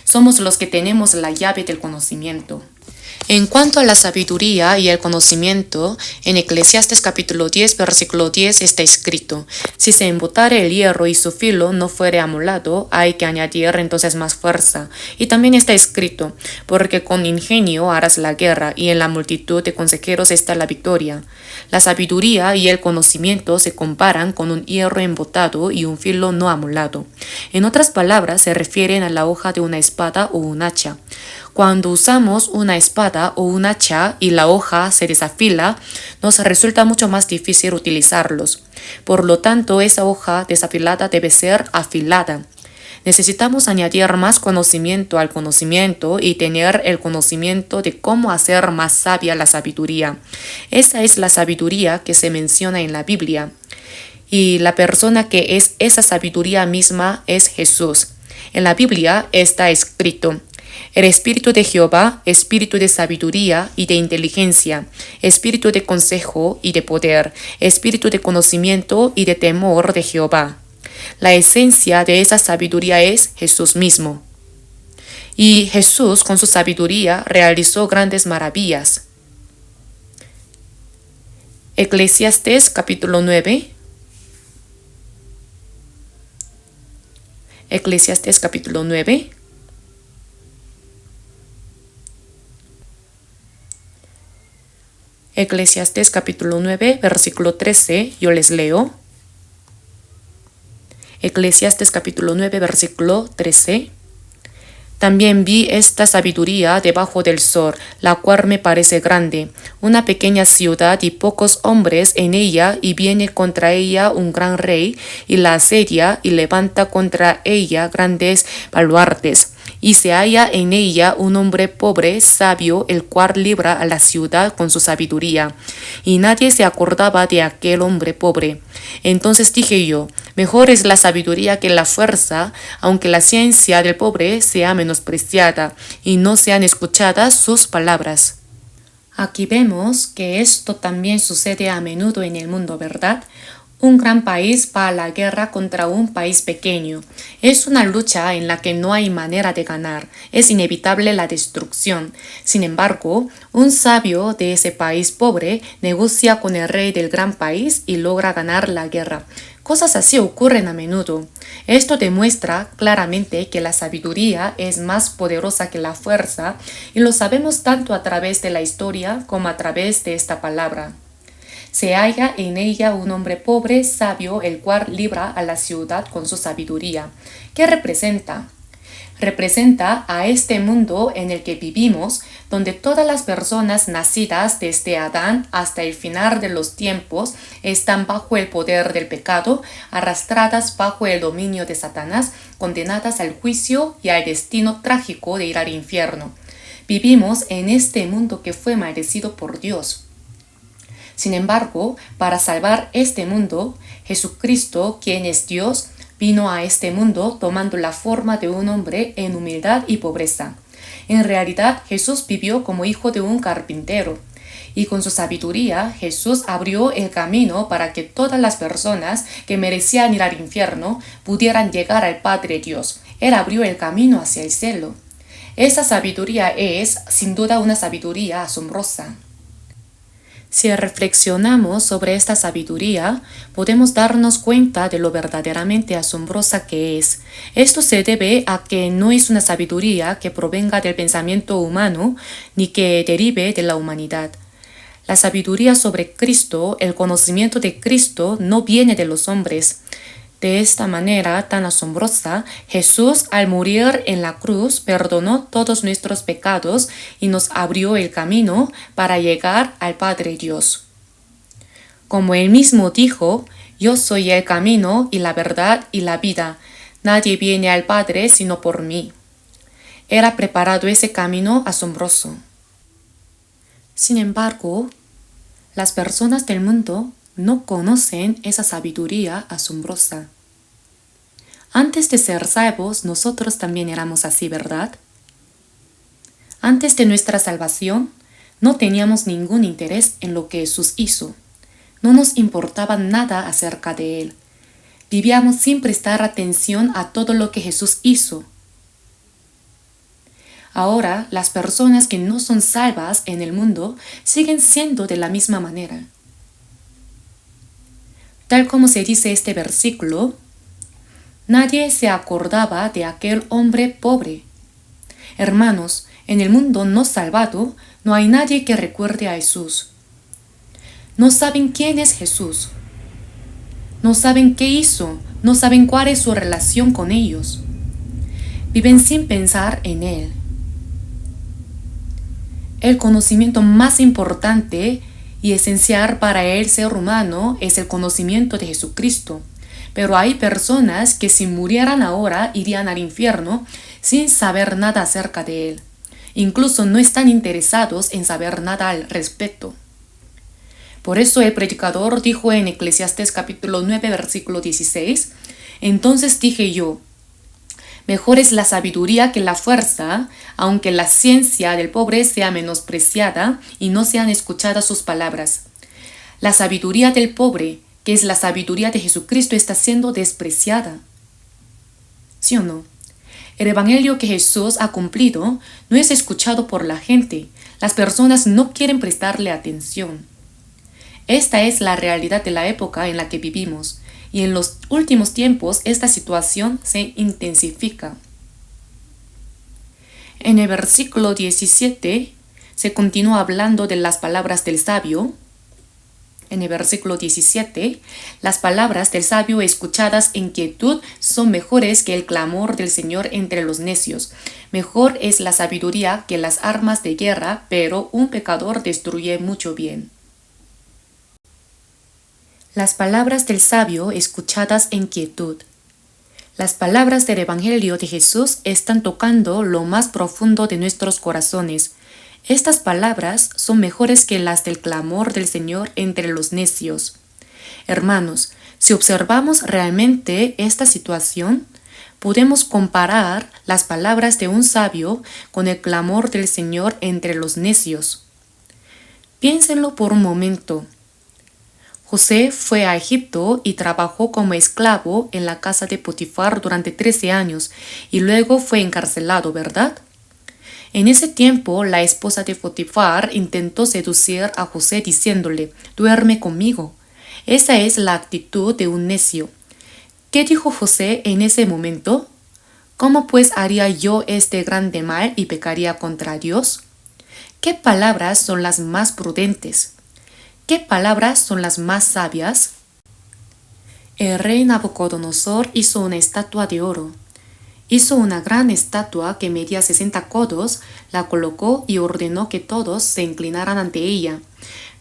Somos los que tenemos la llave del conocimiento. En cuanto a la sabiduría y el conocimiento, en Eclesiastes capítulo 10, versículo 10 está escrito, si se embotare el hierro y su filo no fuere amolado, hay que añadir entonces más fuerza. Y también está escrito, porque con ingenio harás la guerra y en la multitud de consejeros está la victoria. La sabiduría y el conocimiento se comparan con un hierro embotado y un filo no amolado. En otras palabras, se refieren a la hoja de una espada o un hacha. Cuando usamos una espada o un hacha y la hoja se desafila, nos resulta mucho más difícil utilizarlos. Por lo tanto, esa hoja desafilada debe ser afilada. Necesitamos añadir más conocimiento al conocimiento y tener el conocimiento de cómo hacer más sabia la sabiduría. Esa es la sabiduría que se menciona en la Biblia. Y la persona que es esa sabiduría misma es Jesús. En la Biblia está escrito, El espíritu de Jehová, espíritu de sabiduría y de inteligencia, espíritu de consejo y de poder, espíritu de conocimiento y de temor de Jehová. La esencia de esa sabiduría es Jesús mismo. Y Jesús con su sabiduría realizó grandes maravillas. Eclesiastés capítulo 9. Eclesiastés capítulo 9. Eclesiastés capítulo 9, versículo 13, yo les leo. Eclesiastés capítulo 9, versículo 13. También vi esta sabiduría debajo del sol, la cual me parece grande, una pequeña ciudad y pocos hombres en ella, y viene contra ella un gran rey, y la asedia, y levanta contra ella grandes baluartes. Y se halla en ella un hombre pobre, sabio, el cual libra a la ciudad con su sabiduría. Y nadie se acordaba de aquel hombre pobre. Entonces dije yo, mejor es la sabiduría que la fuerza, aunque la ciencia del pobre sea menospreciada, y no sean escuchadas sus palabras. Aquí vemos que esto también sucede a menudo en el mundo, ¿verdad? Un gran país va a la guerra contra un país pequeño. Es una lucha en la que no hay manera de ganar. Es inevitable la destrucción. Sin embargo, un sabio de ese país pobre negocia con el rey del gran país y logra ganar la guerra. Cosas así ocurren a menudo. Esto demuestra claramente que la sabiduría es más poderosa que la fuerza, y lo sabemos tanto a través de la historia como a través de esta palabra. Se halla en ella un hombre pobre, sabio, el cual libra a la ciudad con su sabiduría. ¿Qué representa? Representa a este mundo en el que vivimos, donde todas las personas nacidas desde Adán hasta el final de los tiempos están bajo el poder del pecado, arrastradas bajo el dominio de Satanás, condenadas al juicio y al destino trágico de ir al infierno. Vivimos en este mundo que fue maldecido por Dios. Sin embargo, para salvar este mundo, Jesucristo, quien es Dios, vino a este mundo tomando la forma de un hombre en humildad y pobreza. En realidad, Jesús vivió como hijo de un carpintero, y con su sabiduría, Jesús abrió el camino para que todas las personas que merecían ir al infierno pudieran llegar al Padre Dios. Él abrió el camino hacia el cielo. Esa sabiduría es, sin duda, una sabiduría asombrosa. Si reflexionamos sobre esta sabiduría, podemos darnos cuenta de lo verdaderamente asombrosa que es. Esto se debe a que no es una sabiduría que provenga del pensamiento humano ni que derive de la humanidad. La sabiduría sobre Cristo, el conocimiento de Cristo, no viene de los hombres. De esta manera tan asombrosa, Jesús, al morir en la cruz, perdonó todos nuestros pecados y nos abrió el camino para llegar al Padre Dios. Como él mismo dijo, yo soy el camino y la verdad y la vida. Nadie viene al Padre sino por mí. Él ha preparado ese camino asombroso. Sin embargo, las personas del mundo no conocen esa sabiduría asombrosa. Antes de ser salvos, nosotros también éramos así, ¿verdad? Antes de nuestra salvación, no teníamos ningún interés en lo que Jesús hizo. No nos importaba nada acerca de Él. Vivíamos sin prestar atención a todo lo que Jesús hizo. Ahora, las personas que no son salvas en el mundo siguen siendo de la misma manera. Tal como se dice este versículo, nadie se acordaba de aquel hombre pobre. Hermanos, en el mundo no salvado no hay nadie que recuerde a Jesús. No saben quién es Jesús. No saben qué hizo. No saben cuál es su relación con ellos. Viven sin pensar en Él. El conocimiento más importante y esencial para el ser humano es el conocimiento de Jesucristo. Pero hay personas que si murieran ahora irían al infierno sin saber nada acerca de Él. Incluso no están interesados en saber nada al respecto. Por eso el predicador dijo en Eclesiastés capítulo 9, versículo 16, entonces dije yo, Mejor es la sabiduría que la fuerza, aunque la ciencia del pobre sea menospreciada y no sean escuchadas sus palabras. La sabiduría del pobre, que es la sabiduría de Jesucristo, está siendo despreciada. ¿Sí o no? El evangelio que Jesús ha cumplido no es escuchado por la gente. Las personas no quieren prestarle atención. Esta es la realidad de la época en la que vivimos, y en los últimos tiempos esta situación se intensifica. En el versículo 17 se continúa hablando de las palabras del sabio. En el versículo 17, las palabras del sabio escuchadas en quietud son mejores que el clamor del Señor entre los necios. Mejor es la sabiduría que las armas de guerra, pero un pecador destruye mucho bien. Las palabras del sabio escuchadas en quietud. Las palabras del Evangelio de Jesús están tocando lo más profundo de nuestros corazones. Estas palabras son mejores que las del clamor del Señor entre los necios. Hermanos, si observamos realmente esta situación, podemos comparar las palabras de un sabio con el clamor del Señor entre los necios. Piénsenlo por un momento. José fue a Egipto y trabajó como esclavo en la casa de Potifar durante 13 años y luego fue encarcelado, ¿verdad? En ese tiempo, la esposa de Potifar intentó seducir a José diciéndole, «Duerme conmigo». Esa es la actitud de un necio. ¿Qué dijo José en ese momento? ¿Cómo pues haría yo este grande mal y pecaría contra Dios? ¿Qué palabras son las más prudentes? ¿Qué palabras son las más sabias? El rey Nabucodonosor hizo una estatua de oro. Hizo una gran estatua que medía 60 codos, la colocó y ordenó que todos se inclinaran ante ella.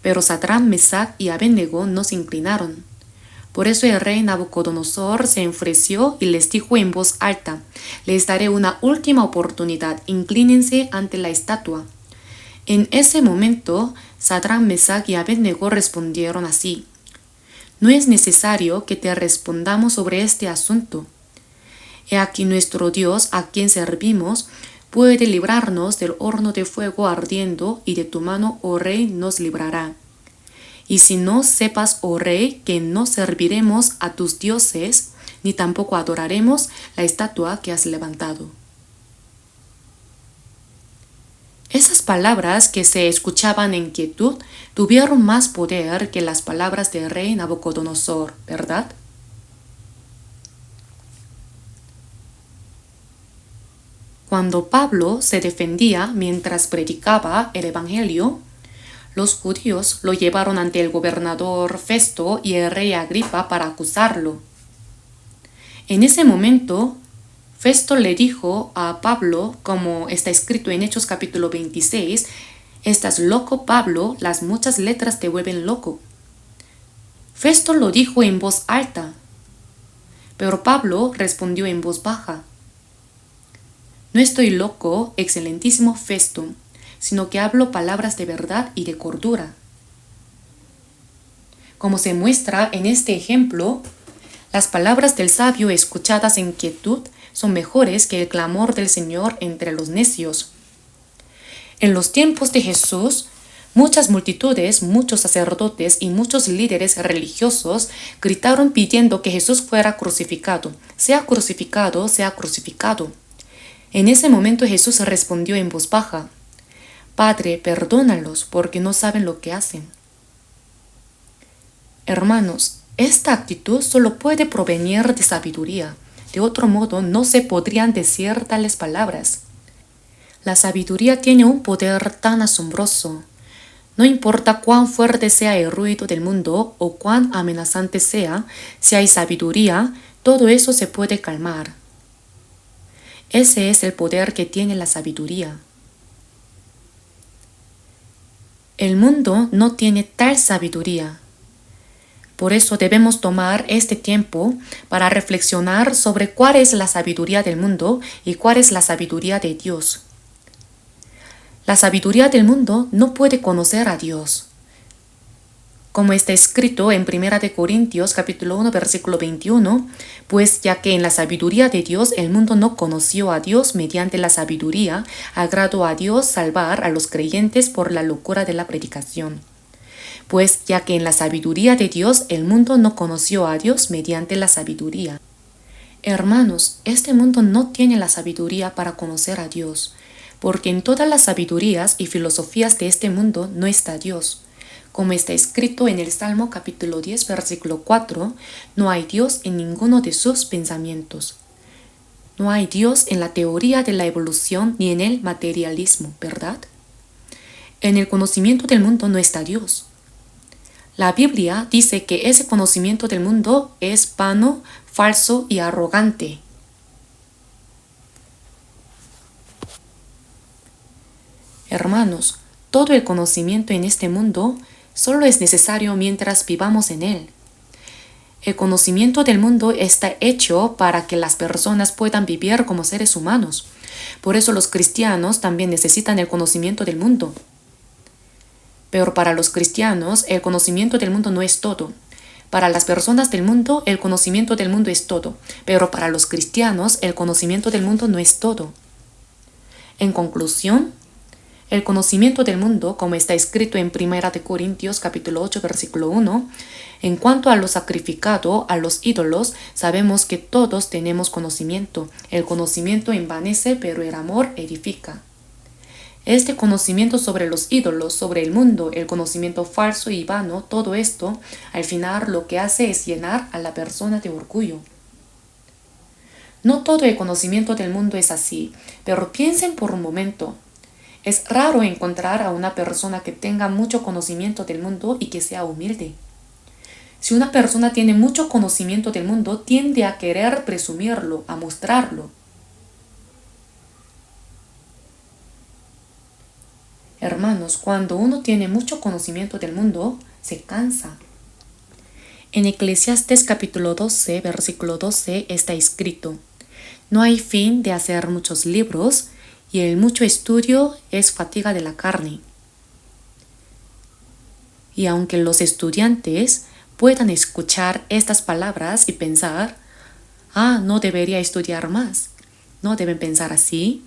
Pero Sadrach, Mesach y Abednego no se inclinaron. Por eso el rey Nabucodonosor se enfureció y les dijo en voz alta, «Les daré una última oportunidad, inclínense ante la estatua». En ese momento, Sadrach, Mesach y Abednego respondieron así, «No es necesario que te respondamos sobre este asunto. He aquí nuestro Dios, a quien servimos, puede librarnos del horno de fuego ardiendo, y de tu mano, oh rey, nos librará. Y si no, sepas, oh rey, que no serviremos a tus dioses, ni tampoco adoraremos la estatua que has levantado». Esas palabras que se escuchaban en quietud tuvieron más poder que las palabras del rey Nabucodonosor, ¿verdad? Cuando Pablo se defendía mientras predicaba el Evangelio, los judíos lo llevaron ante el gobernador Festo y el rey Agripa para acusarlo. En ese momento, Festo le dijo a Pablo, como está escrito en Hechos capítulo 26, «Estás loco, Pablo, las muchas letras te vuelven loco». Festo lo dijo en voz alta, pero Pablo respondió en voz baja. «No estoy loco, excelentísimo Festo, sino que hablo palabras de verdad y de cordura». Como se muestra en este ejemplo, las palabras del sabio escuchadas en quietud son mejores que el clamor del Señor entre los necios. En los tiempos de Jesús, muchas multitudes, muchos sacerdotes y muchos líderes religiosos gritaron pidiendo que Jesús fuera crucificado. «Sea crucificado, sea crucificado». En ese momento Jesús respondió en voz baja, «Padre, perdónalos porque no saben lo que hacen». Hermanos, esta actitud solo puede provenir de sabiduría. De otro modo, no se podrían decir tales palabras. La sabiduría tiene un poder tan asombroso. No importa cuán fuerte sea el ruido del mundo o cuán amenazante sea, si hay sabiduría, todo eso se puede calmar. Ese es el poder que tiene la sabiduría. El mundo no tiene tal sabiduría. Por eso debemos tomar este tiempo para reflexionar sobre cuál es la sabiduría del mundo y cuál es la sabiduría de Dios. La sabiduría del mundo no puede conocer a Dios. Como está escrito en 1 de Corintios capítulo 1 versículo 21, pues ya que en la sabiduría de Dios el mundo no conoció a Dios mediante la sabiduría, agradó a Dios salvar a los creyentes por la locura de la predicación. Pues ya que en la sabiduría de Dios el mundo no conoció a Dios mediante la sabiduría. Hermanos, este mundo no tiene la sabiduría para conocer a Dios, porque en todas las sabidurías y filosofías de este mundo no está Dios. Como está escrito en el Salmo capítulo 10, versículo 4, no hay Dios en ninguno de sus pensamientos. No hay Dios en la teoría de la evolución ni en el materialismo, ¿verdad? En el conocimiento del mundo no está Dios. La Biblia dice que ese conocimiento del mundo es vano, falso y arrogante. Hermanos, todo el conocimiento en este mundo solo es necesario mientras vivamos en él. El conocimiento del mundo está hecho para que las personas puedan vivir como seres humanos. Por eso los cristianos también necesitan el conocimiento del mundo. Pero para los cristianos, el conocimiento del mundo no es todo. Para las personas del mundo, el conocimiento del mundo es todo. Pero para los cristianos, el conocimiento del mundo no es todo. En conclusión, el conocimiento del mundo, como está escrito en 1 de Corintios capítulo 8, versículo 1, en cuanto a lo sacrificado a los ídolos, sabemos que todos tenemos conocimiento. El conocimiento envanece, pero el amor edifica. Este conocimiento sobre los ídolos, sobre el mundo, el conocimiento falso y vano, todo esto, al final lo que hace es llenar a la persona de orgullo. No todo el conocimiento del mundo es así, pero piensen por un momento. Es raro encontrar a una persona que tenga mucho conocimiento del mundo y que sea humilde. Si una persona tiene mucho conocimiento del mundo, tiende a querer presumirlo, a mostrarlo. Hermanos, cuando uno tiene mucho conocimiento del mundo, se cansa. En Eclesiastés capítulo 12, versículo 12 está escrito: no hay fin de hacer muchos libros, y el mucho estudio es fatiga de la carne. Y aunque los estudiantes puedan escuchar estas palabras y pensar, no debería estudiar más, ¿no deben pensar así?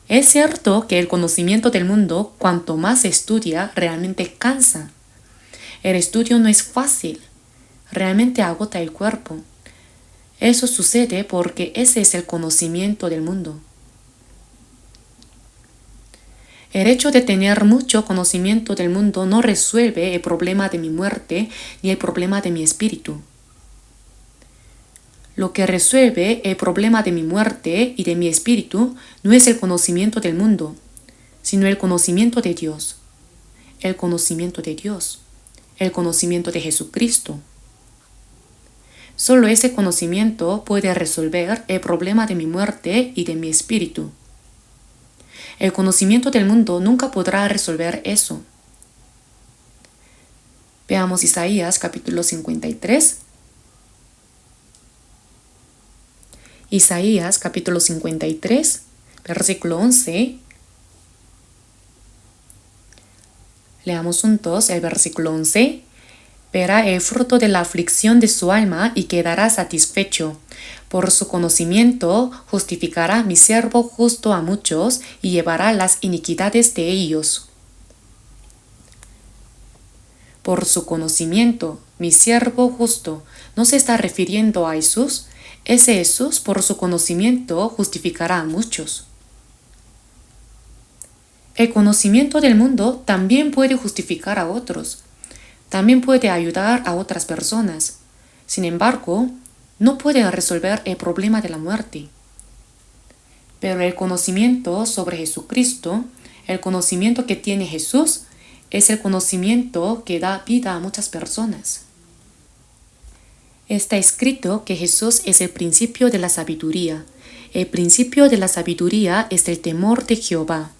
Es cierto que el conocimiento del mundo, cuanto más se estudia, realmente cansa. El estudio no es fácil, realmente agota el cuerpo. Eso sucede porque ese es el conocimiento del mundo. El hecho de tener mucho conocimiento del mundo no resuelve el problema de mi muerte ni el problema de mi espíritu. Lo que resuelve el problema de mi muerte y de mi espíritu no es el conocimiento del mundo, sino el conocimiento de Dios. El conocimiento de Dios. El conocimiento de Jesucristo. Solo ese conocimiento puede resolver el problema de mi muerte y de mi espíritu. El conocimiento del mundo nunca podrá resolver eso. Veamos Isaías capítulo 53. Isaías capítulo 53, versículo 11. Leamos juntos el versículo 11. Verá el fruto de la aflicción de su alma y quedará satisfecho. Por su conocimiento justificará mi siervo justo a muchos y llevará las iniquidades de ellos. Por su conocimiento, mi siervo justo, ¿no se está refiriendo a Jesús? Ese Jesús, por su conocimiento, justificará a muchos. El conocimiento del mundo también puede justificar a otros. También puede ayudar a otras personas. Sin embargo, no puede resolver el problema de la muerte. Pero el conocimiento sobre Jesucristo, el conocimiento que tiene Jesús, es el conocimiento que da vida a muchas personas. Está escrito que Jesús es el principio de la sabiduría. El principio de la sabiduría es el temor de Jehová.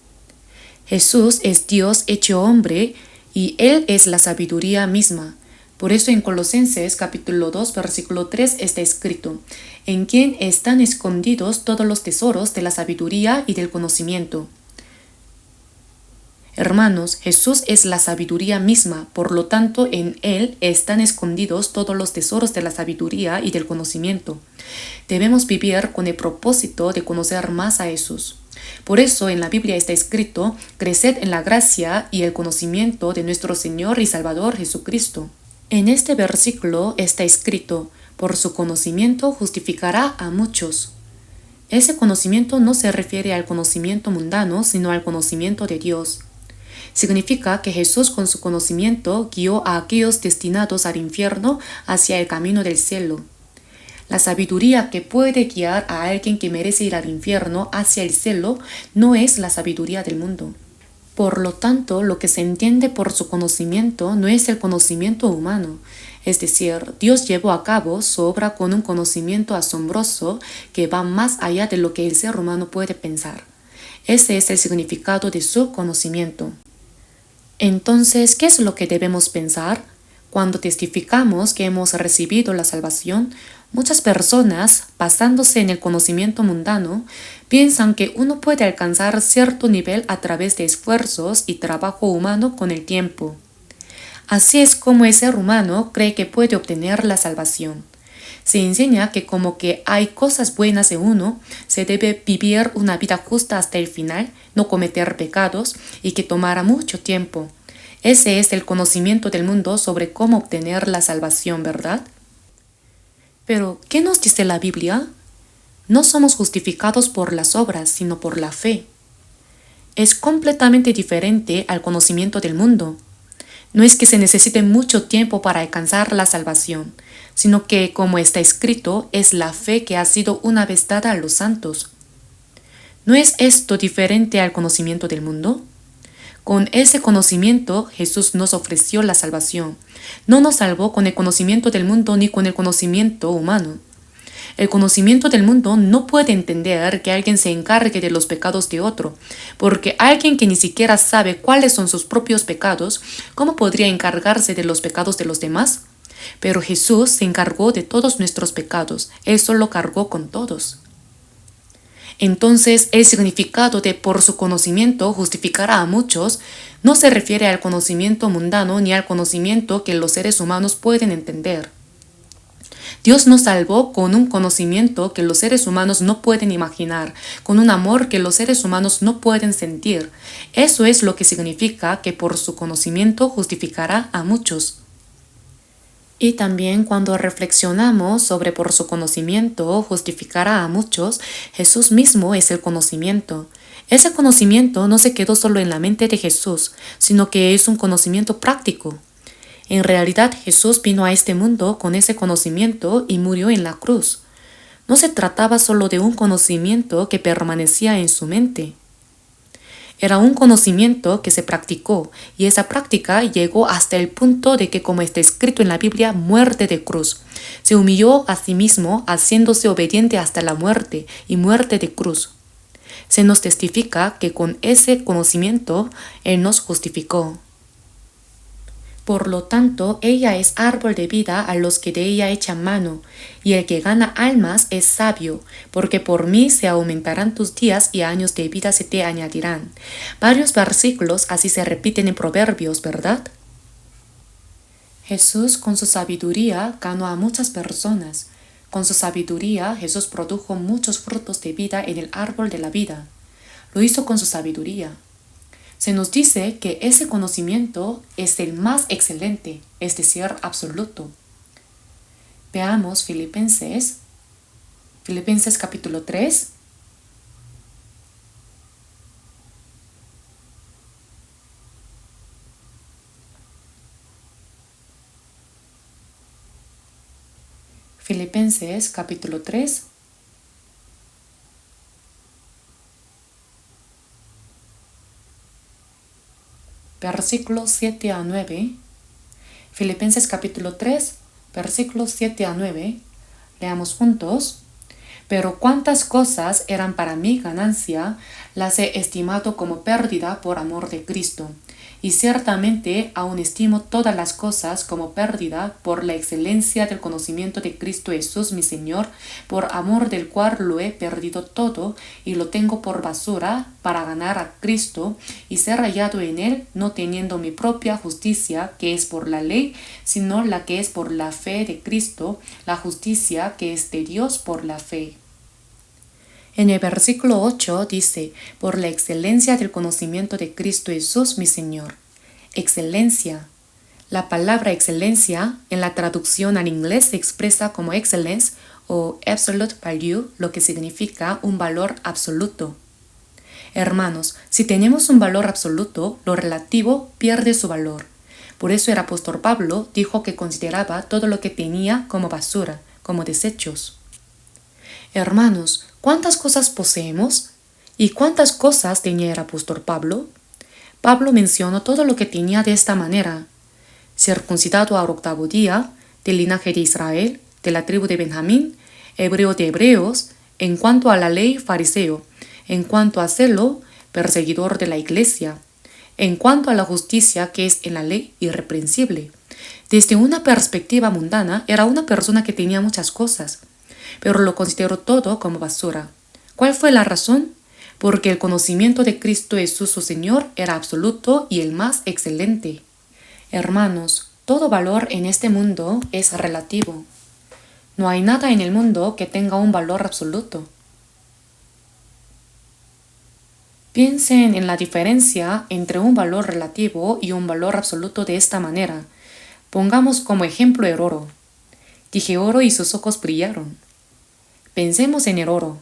Jesús es Dios hecho hombre y Él es la sabiduría misma. Por eso en Colosenses capítulo 2 versículo 3 está escrito: en quien están escondidos todos los tesoros de la sabiduría y del conocimiento. Hermanos, Jesús es la sabiduría misma, por lo tanto en Él están escondidos todos los tesoros de la sabiduría y del conocimiento. Debemos vivir con el propósito de conocer más a Jesús. Por eso en la Biblia está escrito: creced en la gracia y el conocimiento de nuestro Señor y Salvador Jesucristo. En este versículo está escrito: por su conocimiento justificará a muchos. Ese conocimiento no se refiere al conocimiento mundano, sino al conocimiento de Dios. Significa que Jesús con su conocimiento guió a aquellos destinados al infierno hacia el camino del cielo. La sabiduría que puede guiar a alguien que merece ir al infierno hacia el cielo no es la sabiduría del mundo. Por lo tanto, lo que se entiende por su conocimiento no es el conocimiento humano. Es decir, Dios llevó a cabo su obra con un conocimiento asombroso que va más allá de lo que el ser humano puede pensar. Ese es el significado de su conocimiento. Entonces, ¿qué es lo que debemos pensar? Cuando testificamos que hemos recibido la salvación, muchas personas, basándose en el conocimiento mundano, piensan que uno puede alcanzar cierto nivel a través de esfuerzos y trabajo humano con el tiempo. Así es como el ser humano cree que puede obtener la salvación. Se enseña que como que hay cosas buenas en uno, se debe vivir una vida justa hasta el final, no cometer pecados y que tomará mucho tiempo. Ese es el conocimiento del mundo sobre cómo obtener la salvación, ¿verdad? Pero, ¿qué nos dice la Biblia? No somos justificados por las obras, sino por la fe. Es completamente diferente al conocimiento del mundo. No es que se necesite mucho tiempo para alcanzar la salvación, sino que, como está escrito, es la fe que ha sido una vez dada a los santos. ¿No es esto diferente al conocimiento del mundo? Con ese conocimiento Jesús nos ofreció la salvación. No nos salvó con el conocimiento del mundo ni con el conocimiento humano. El conocimiento del mundo no puede entender que alguien se encargue de los pecados de otro, porque alguien que ni siquiera sabe cuáles son sus propios pecados, ¿cómo podría encargarse de los pecados de los demás? Pero Jesús se encargó de todos nuestros pecados, Él solo cargó con todos. Entonces, el significado de por su conocimiento justificará a muchos no se refiere al conocimiento mundano ni al conocimiento que los seres humanos pueden entender. Dios nos salvó con un conocimiento que los seres humanos no pueden imaginar, con un amor que los seres humanos no pueden sentir. Eso es lo que significa que por su conocimiento justificará a muchos. Y también cuando reflexionamos sobre por su conocimiento justificará a muchos, Jesús mismo es el conocimiento. Ese conocimiento no se quedó solo en la mente de Jesús, sino que es un conocimiento práctico. En realidad Jesús vino a este mundo con ese conocimiento y murió en la cruz. No se trataba solo de un conocimiento que permanecía en su mente. Era un conocimiento que se practicó y esa práctica llegó hasta el punto de que, como está escrito en la Biblia, muerte de cruz. Se humilló a sí mismo haciéndose obediente hasta la muerte y muerte de cruz. Se nos testifica que con ese conocimiento Él nos justificó. Por lo tanto, ella es árbol de vida a los que de ella echan mano, y el que gana almas es sabio, porque por mí se aumentarán tus días y años de vida se te añadirán. Varios versículos así se repiten en Proverbios, ¿verdad? Jesús con su sabiduría ganó a muchas personas. Con su sabiduría Jesús produjo muchos frutos de vida en el árbol de la vida. Lo hizo con su sabiduría. Se nos dice que ese conocimiento es el más excelente, es decir, absoluto. Veamos Filipenses capítulo 3. Filipenses capítulo 3. Versículos 7 a 9. Filipenses capítulo 3, versículos 7 a 9. Leamos juntos. Pero cuántas cosas eran para mí ganancia, las he estimado como pérdida por amor de Cristo. y ciertamente aún estimo todas las cosas como pérdida por la excelencia del conocimiento de Cristo Jesús mi Señor, por amor del cual lo he perdido todo y lo tengo por basura para ganar a Cristo y ser hallado en él, no teniendo mi propia justicia que es por la ley, sino la que es por la fe de Cristo, la justicia que es de Dios por la fe. En el versículo 8 dice, por la excelencia del conocimiento de Cristo Jesús mi Señor. Excelencia. La palabra excelencia en la traducción al inglés se expresa como excellence o absolute value, lo que significa un valor absoluto. Hermanos, si tenemos un valor absoluto, lo relativo pierde su valor. Por eso el apóstol Pablo dijo que consideraba todo lo que tenía como basura, como desechos. Hermanos, ¿cuántas cosas poseemos? ¿Y cuántas cosas tenía el apóstol Pablo? Pablo mencionó todo lo que tenía de esta manera. Circuncidado al 8º día, del linaje de Israel, de la tribu de Benjamín, hebreo de hebreos, en cuanto a la ley, fariseo, en cuanto a celo, perseguidor de la iglesia, en cuanto a la justicia que es en la ley, irreprensible. Desde una perspectiva mundana, era una persona que tenía muchas cosas, pero lo consideró todo como basura. ¿Cuál fue la razón? Porque el conocimiento de Cristo Jesús su Señor era absoluto y el más excelente. Hermanos, todo valor en este mundo es relativo. No hay nada en el mundo que tenga un valor absoluto. Piensen en la diferencia entre un valor relativo y un valor absoluto de esta manera. Pongamos como ejemplo el oro. Dije oro y sus ojos brillaron. Pensemos en el oro.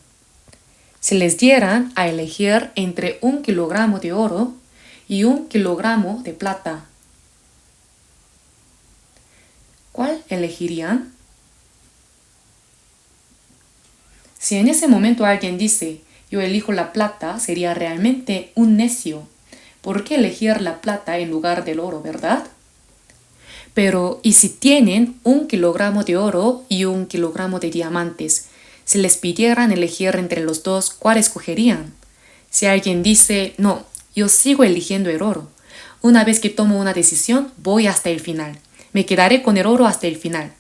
Si les dieran a elegir entre 1 kilogramo de oro y 1 kilogramo de plata, ¿cuál elegirían? Si en ese momento alguien dice, yo elijo la plata, sería realmente un necio. ¿Por qué elegir la plata en lugar del oro, verdad? Pero, ¿y si tienen 1 kilogramo de oro y 1 kilogramo de diamantes? Si les pidieran elegir entre los dos, ¿cuál escogerían? Si alguien dice, no, yo sigo eligiendo el oro. Una vez que tomo una decisión, voy hasta el final. Me quedaré con el oro hasta el final.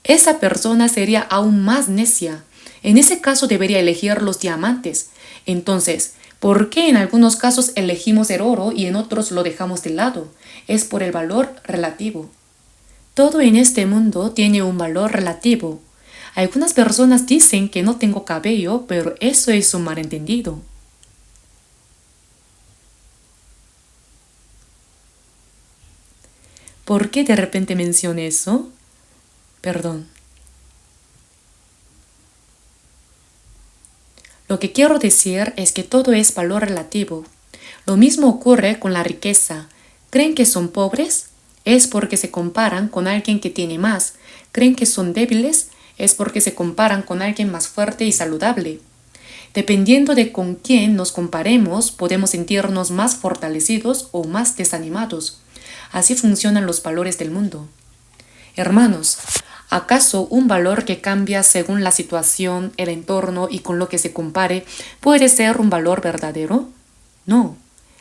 Esa persona sería aún más necia. En ese caso debería elegir los diamantes. Entonces, ¿por qué en algunos casos elegimos el oro y en otros lo dejamos de lado? Es por el valor relativo. Todo en este mundo tiene un valor relativo. Algunas personas dicen que no tengo cabello, pero eso es un malentendido. ¿Por qué de repente mencioné eso? Perdón. Lo que quiero decir es que todo es valor relativo. Lo mismo ocurre con la riqueza. ¿Creen que son pobres? Es porque se comparan con alguien que tiene más. ¿Creen que son débiles? Es porque se comparan con alguien más fuerte y saludable. Dependiendo de con quién nos comparemos, podemos sentirnos más fortalecidos o más desanimados. Así funcionan los valores del mundo. Hermanos, ¿acaso un valor que cambia según la situación, el entorno y con lo que se compare puede ser un valor verdadero? No,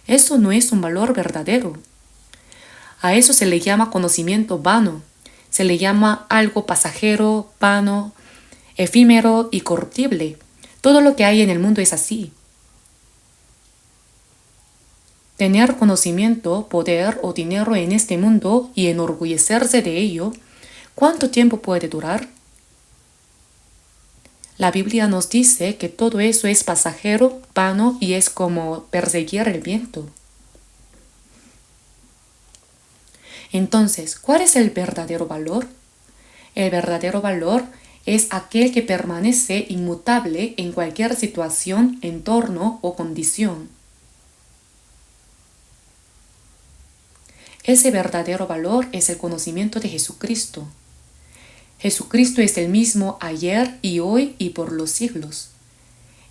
eso no es un valor verdadero. A eso se le llama conocimiento vano. Se le llama algo pasajero, vano, efímero y corruptible. Todo lo que hay en el mundo es así. Tener conocimiento, poder o dinero en este mundo y enorgullecerse de ello, ¿cuánto tiempo puede durar? La Biblia nos dice que todo eso es pasajero, vano y es como perseguir el viento. Entonces, ¿cuál es el verdadero valor? El verdadero valor es aquel que permanece inmutable en cualquier situación, entorno o condición. Ese verdadero valor es el conocimiento de Jesucristo. Jesucristo es el mismo ayer y hoy y por los siglos,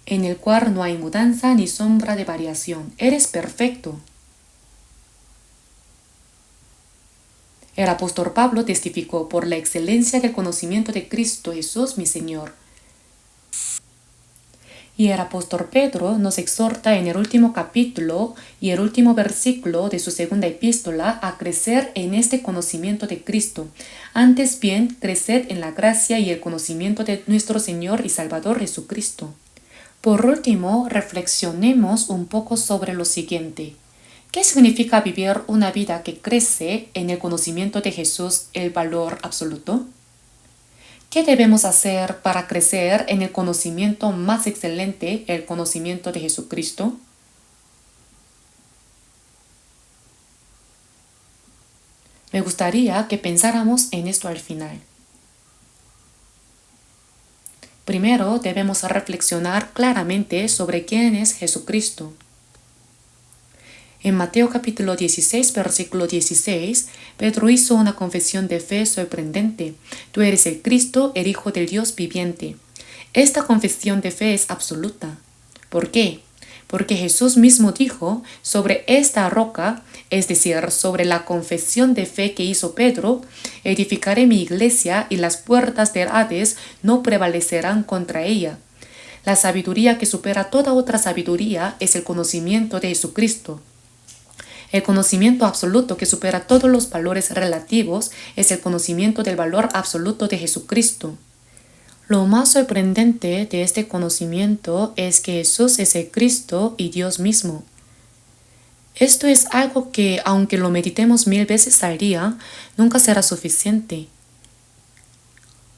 en el cual no hay mudanza ni sombra de variación. Eres perfecto. El apóstol Pablo testificó por la excelencia del conocimiento de Cristo Jesús mi Señor. Y el apóstol Pedro nos exhorta en el último capítulo y el último versículo de su segunda epístola a crecer en este conocimiento de Cristo. Antes bien, creced en la gracia y el conocimiento de nuestro Señor y Salvador Jesucristo. Por último, reflexionemos un poco sobre lo siguiente. ¿Qué significa vivir una vida que crece en el conocimiento de Jesús, el valor absoluto? ¿Qué debemos hacer para crecer en el conocimiento más excelente, el conocimiento de Jesucristo? Me gustaría que pensáramos en esto al final. Primero, debemos reflexionar claramente sobre quién es Jesucristo. En Mateo capítulo 16, versículo 16, Pedro hizo una confesión de fe sorprendente. Tú eres el Cristo, el Hijo del Dios viviente. Esta confesión de fe es absoluta. ¿Por qué? Porque Jesús mismo dijo, sobre esta roca, es decir, sobre la confesión de fe que hizo Pedro, edificaré mi iglesia y las puertas del Hades no prevalecerán contra ella. La sabiduría que supera toda otra sabiduría es el conocimiento de Jesucristo. El conocimiento absoluto que supera todos los valores relativos es el conocimiento del valor absoluto de Jesucristo. Lo más sorprendente de este conocimiento es que Jesús es el Cristo y Dios mismo. Esto es algo que, aunque lo meditemos 1000 veces al día, nunca será suficiente.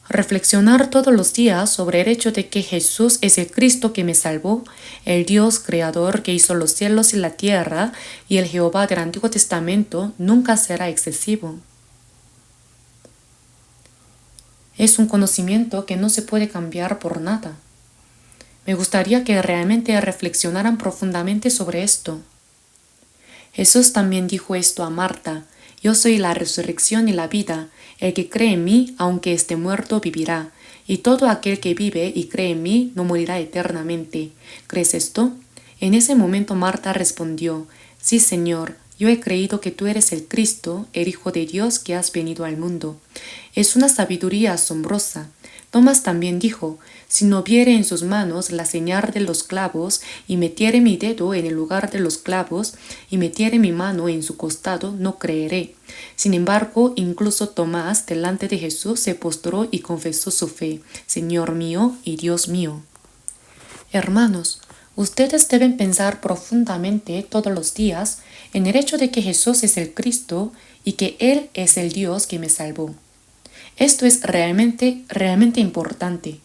Reflexionar todos los días sobre el hecho de que Jesús es el Cristo que me salvó, el Dios creador que hizo los cielos y la tierra, y el Jehová del Antiguo Testamento nunca será excesivo. Es un conocimiento que no se puede cambiar por nada. Me gustaría que realmente reflexionaran profundamente sobre esto. Jesús también dijo esto a Marta: yo soy la resurrección y la vida. El que cree en mí, aunque esté muerto, vivirá. Y todo aquel que vive y cree en mí, no morirá eternamente. ¿Crees esto? En ese momento Marta respondió: sí, Señor, yo he creído que tú eres el Cristo, el Hijo de Dios que has venido al mundo. Es una sabiduría asombrosa. Tomás también dijo: si no viere en sus manos la señal de los clavos, y metiere mi dedo en el lugar de los clavos, y metiere mi mano en su costado, no creeré. Sin embargo, incluso Tomás, delante de Jesús, se postró y confesó su fe: Señor mío y Dios mío. Hermanos, ustedes deben pensar profundamente todos los días en el hecho de que Jesús es el Cristo y que Él es el Dios que me salvó. Esto es realmente importante.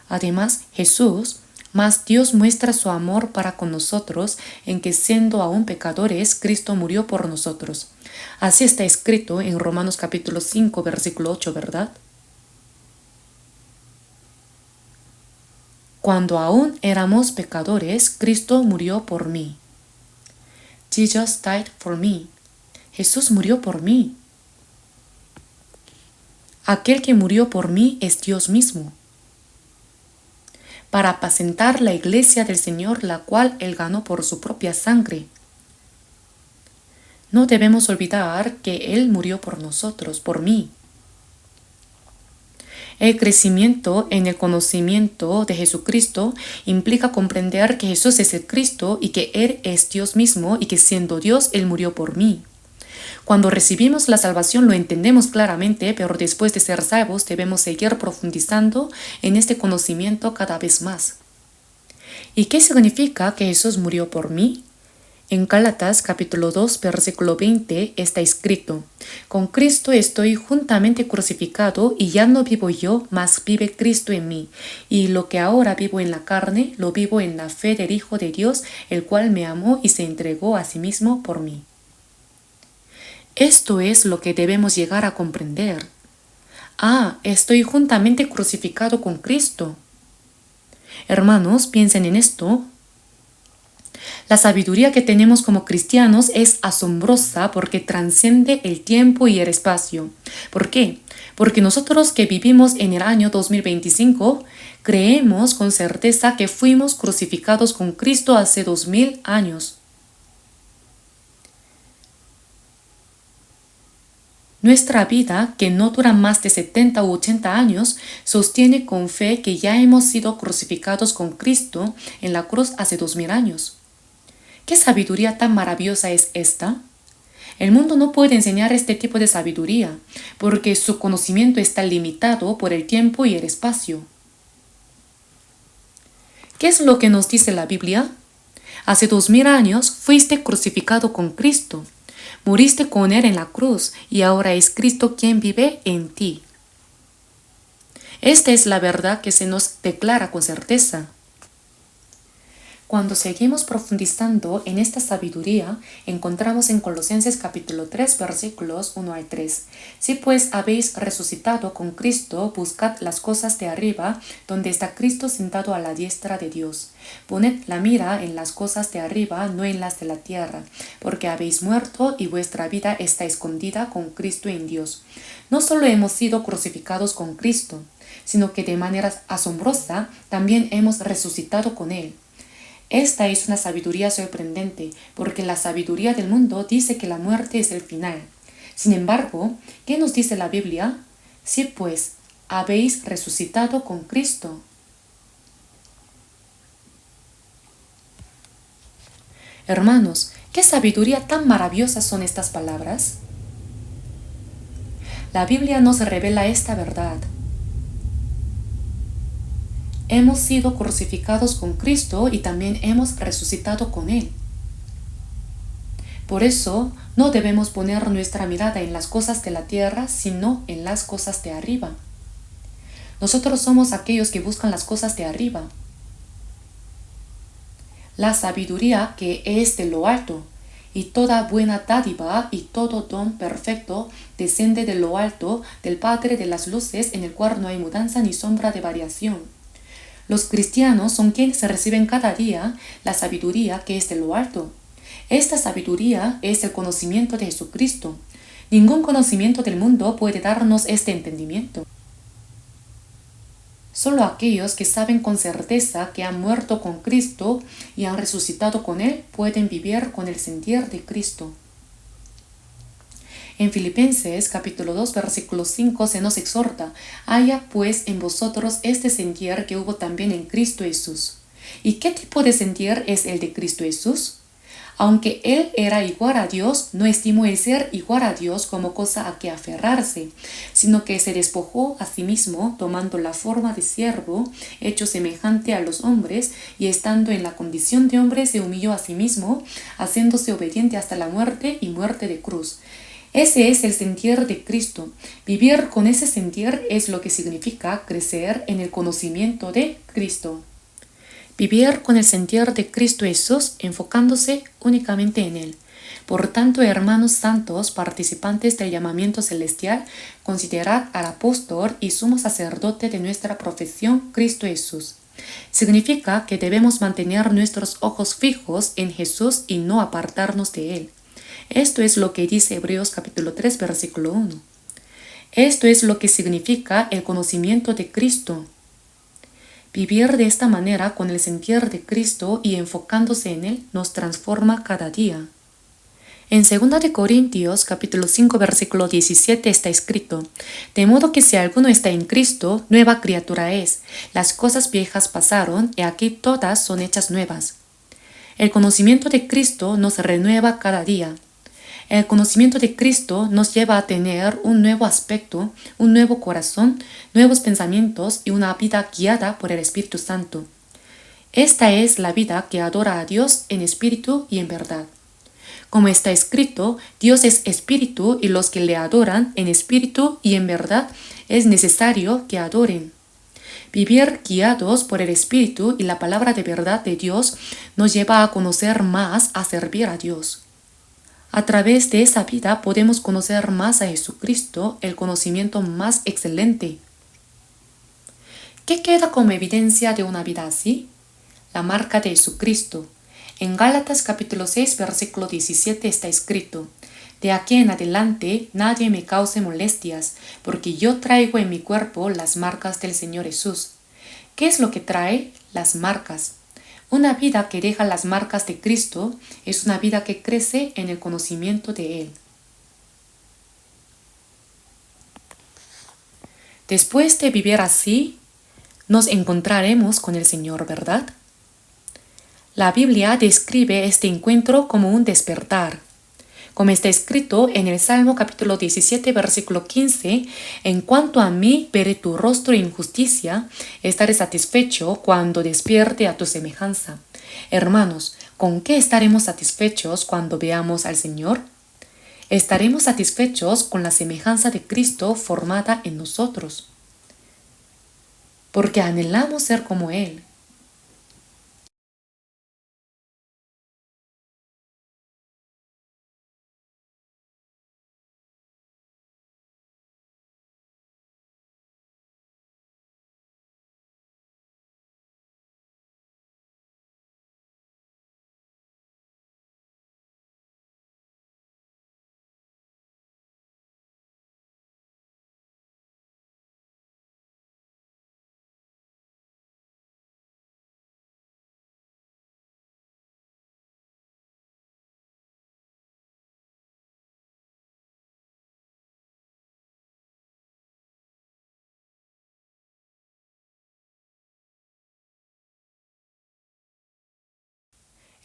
Además, Jesús, más Dios muestra su amor para con nosotros en que siendo aún pecadores, Cristo murió por nosotros. Así está escrito en Romanos capítulo 5, versículo 8, ¿verdad? Cuando aún éramos pecadores, Cristo murió por mí. Jesus died for me. Jesús murió por mí. Aquel que murió por mí es Dios mismo, para apacentar la iglesia del Señor, la cual Él ganó por su propia sangre. No debemos olvidar que Él murió por nosotros, por mí. El crecimiento en el conocimiento de Jesucristo implica comprender que Jesús es el Cristo y que Él es Dios mismo y que siendo Dios, Él murió por mí. Cuando recibimos la salvación lo entendemos claramente, pero después de ser salvos debemos seguir profundizando en este conocimiento cada vez más. ¿Y qué significa que Jesús murió por mí? En Gálatas capítulo 2, versículo 20 está escrito: con Cristo estoy juntamente crucificado y ya no vivo yo, mas vive Cristo en mí. Y lo que ahora vivo en la carne, lo vivo en la fe del Hijo de Dios, el cual me amó y se entregó a sí mismo por mí. Esto es lo que debemos llegar a comprender. Estoy juntamente crucificado con Cristo. Hermanos, piensen en esto. La sabiduría que tenemos como cristianos es asombrosa porque trasciende el tiempo y el espacio. ¿Por qué? Porque nosotros que vivimos en el año 2025, creemos con certeza que fuimos crucificados con Cristo hace 2000 años. Nuestra vida, que no dura más de 70 u 80 años, sostiene con fe que ya hemos sido crucificados con Cristo en la cruz hace 2000 años. ¿Qué sabiduría tan maravillosa es esta? El mundo no puede enseñar este tipo de sabiduría, porque su conocimiento está limitado por el tiempo y el espacio. ¿Qué es lo que nos dice la Biblia? Hace 2000 años fuiste crucificado con Cristo. Moriste con Él en la cruz y ahora es Cristo quien vive en ti. Esta es la verdad que se nos declara con certeza. Cuando seguimos profundizando en esta sabiduría, encontramos en Colosenses capítulo 3, versículos 1 al 3. Si pues habéis resucitado con Cristo, buscad las cosas de arriba, donde está Cristo sentado a la diestra de Dios. Poned la mira en las cosas de arriba, no en las de la tierra, porque habéis muerto y vuestra vida está escondida con Cristo en Dios. No solo hemos sido crucificados con Cristo, sino que de manera asombrosa también hemos resucitado con Él. Esta es una sabiduría sorprendente, porque la sabiduría del mundo dice que la muerte es el final. Sin embargo, ¿qué nos dice la Biblia? Sí, pues, habéis resucitado con Cristo. Hermanos, ¿qué sabiduría tan maravillosa son estas palabras? La Biblia nos revela esta verdad. Hemos sido crucificados con Cristo y también hemos resucitado con Él. Por eso, no debemos poner nuestra mirada en las cosas de la tierra, sino en las cosas de arriba. Nosotros somos aquellos que buscan las cosas de arriba. La sabiduría que es de lo alto, y toda buena dádiva y todo don perfecto desciende de lo alto, del Padre de las luces, en el cual no hay mudanza ni sombra de variación. Los cristianos son quienes reciben cada día la sabiduría que es de lo alto. Esta sabiduría es el conocimiento de Jesucristo. Ningún conocimiento del mundo puede darnos este entendimiento. Solo aquellos que saben con certeza que han muerto con Cristo y han resucitado con Él pueden vivir con el sentir de Cristo. En Filipenses capítulo 2 versículo 5 se nos exhorta: haya pues en vosotros este sentir que hubo también en Cristo Jesús. ¿Y qué tipo de sentir es el de Cristo Jesús? Aunque Él era igual a Dios, no estimó el ser igual a Dios como cosa a que aferrarse, sino que se despojó a sí mismo, tomando la forma de siervo, hecho semejante a los hombres, y estando en la condición de hombre se humilló a sí mismo, haciéndose obediente hasta la muerte y muerte de cruz. Ese es el sentir de Cristo. Vivir con ese sentir es lo que significa crecer en el conocimiento de Cristo. Vivir con el sentir de Cristo Jesús, enfocándose únicamente en Él. Por tanto, hermanos santos, participantes del llamamiento celestial, considerad al apóstol y sumo sacerdote de nuestra profesión, Cristo Jesús. Significa que debemos mantener nuestros ojos fijos en Jesús y no apartarnos de Él. Esto es lo que dice Hebreos capítulo 3, versículo 1. Esto es lo que significa el conocimiento de Cristo. Vivir de esta manera con el sentir de Cristo y enfocándose en Él nos transforma cada día. En 2 de Corintios capítulo 5 versículo 17 está escrito: de modo que si alguno está en Cristo, nueva criatura es. Las cosas viejas pasaron y aquí todas son hechas nuevas. El conocimiento de Cristo nos renueva cada día. El conocimiento de Cristo nos lleva a tener un nuevo aspecto, un nuevo corazón, nuevos pensamientos y una vida guiada por el Espíritu Santo. Esta es la vida que adora a Dios en espíritu y en verdad. Como está escrito, Dios es espíritu y los que le adoran en espíritu y en verdad es necesario que adoren. Vivir guiados por el Espíritu y la palabra de verdad de Dios nos lleva a conocer más, a servir a Dios. A través de esa vida podemos conocer más a Jesucristo, el conocimiento más excelente. ¿Qué queda como evidencia de una vida así? La marca de Jesucristo. En Gálatas capítulo 6 versículo 17 está escrito: de aquí en adelante nadie me cause molestias, porque yo traigo en mi cuerpo las marcas del Señor Jesús. ¿Qué es lo que trae? Las marcas. Una vida que deja las marcas de Cristo es una vida que crece en el conocimiento de Él. Después de vivir así, nos encontraremos con el Señor, ¿verdad? La Biblia describe este encuentro como un despertar. Como está escrito en el Salmo capítulo 17, versículo 15, en cuanto a mí, veré tu rostro en justicia, estaré satisfecho cuando despierte a tu semejanza. Hermanos, ¿con qué estaremos satisfechos cuando veamos al Señor? Estaremos satisfechos con la semejanza de Cristo formada en nosotros, porque anhelamos ser como Él.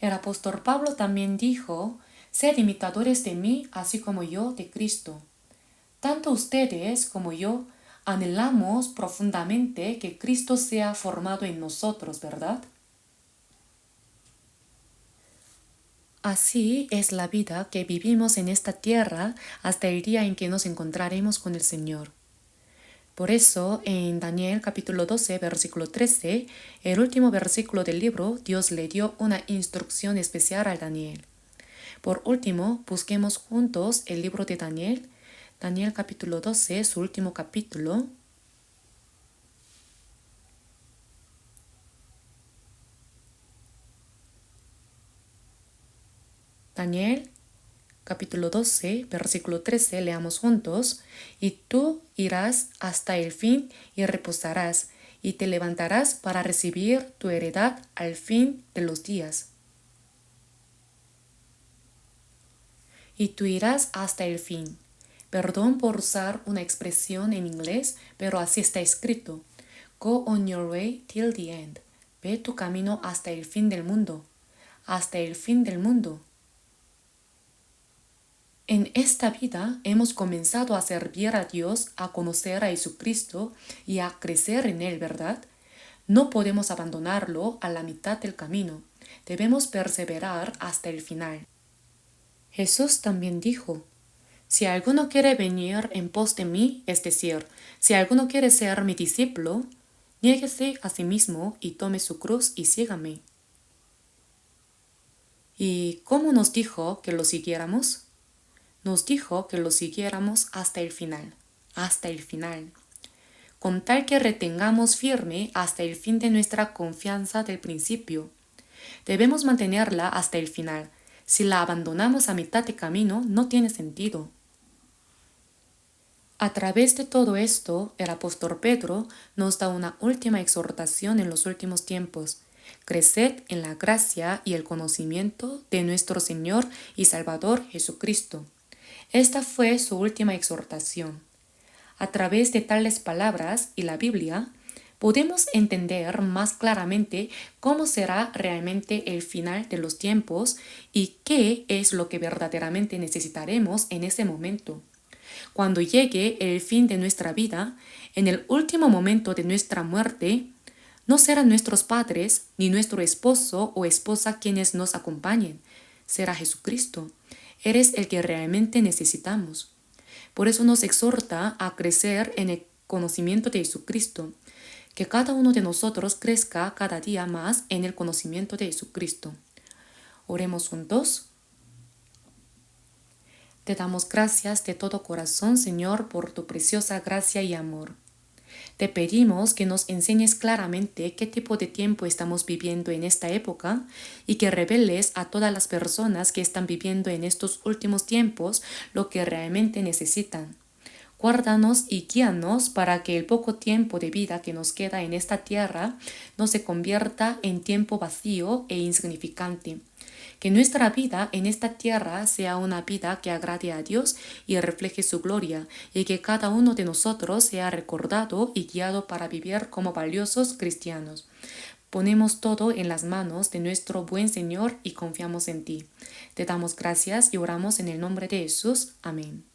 El apóstol Pablo también dijo, sed imitadores de mí, así como yo de Cristo. Tanto ustedes como yo anhelamos profundamente que Cristo sea formado en nosotros, ¿verdad? Así es la vida que vivimos en esta tierra hasta el día en que nos encontraremos con el Señor. Por eso, en Daniel capítulo 12, versículo 13, el último versículo del libro, Dios le dio una instrucción especial a Daniel. Por último, busquemos juntos el libro de Daniel, Daniel capítulo 12, su último capítulo. Daniel capítulo 12, versículo 13, leamos juntos. Y tú irás hasta el fin y reposarás, y te levantarás para recibir tu heredad al fin de los días. Y tú irás hasta el fin. Perdón por usar una expresión en inglés, pero así está escrito. Go on your way till the end. Ve tu camino hasta el fin del mundo. Hasta el fin del mundo. En esta vida hemos comenzado a servir a Dios, a conocer a Jesucristo y a crecer en Él, ¿verdad? No podemos abandonarlo a la mitad del camino. Debemos perseverar hasta el final. Jesús también dijo, si alguno quiere venir en pos de mí, es decir, si alguno quiere ser mi discípulo, niéguese a sí mismo y tome su cruz y sígame. ¿Y cómo nos dijo que lo siguiéramos? Nos dijo que lo siguiéramos hasta el final, con tal que retengamos firme hasta el fin de nuestra confianza del principio. Debemos mantenerla hasta el final. Si la abandonamos a mitad de camino, no tiene sentido. A través de todo esto, el apóstol Pedro nos da una última exhortación en los últimos tiempos. Creced en la gracia y el conocimiento de nuestro Señor y Salvador Jesucristo. Esta fue su última exhortación. A través de tales palabras y la Biblia, podemos entender más claramente cómo será realmente el final de los tiempos y qué es lo que verdaderamente necesitaremos en ese momento. Cuando llegue el fin de nuestra vida, en el último momento de nuestra muerte, no serán nuestros padres ni nuestro esposo o esposa quienes nos acompañen, será Jesucristo. Eres el que realmente necesitamos. Por eso nos exhorta a crecer en el conocimiento de Jesucristo, que cada uno de nosotros crezca cada día más en el conocimiento de Jesucristo. Oremos juntos. Te damos gracias de todo corazón, Señor, por tu preciosa gracia y amor. Te pedimos que nos enseñes claramente qué tipo de tiempo estamos viviendo en esta época y que reveles a todas las personas que están viviendo en estos últimos tiempos lo que realmente necesitan. Guárdanos y guíanos para que el poco tiempo de vida que nos queda en esta tierra no se convierta en tiempo vacío e insignificante. Que nuestra vida en esta tierra sea una vida que agrade a Dios y refleje su gloria, y que cada uno de nosotros sea recordado y guiado para vivir como valiosos cristianos. Ponemos todo en las manos de nuestro buen Señor y confiamos en ti. Te damos gracias y oramos en el nombre de Jesús. Amén.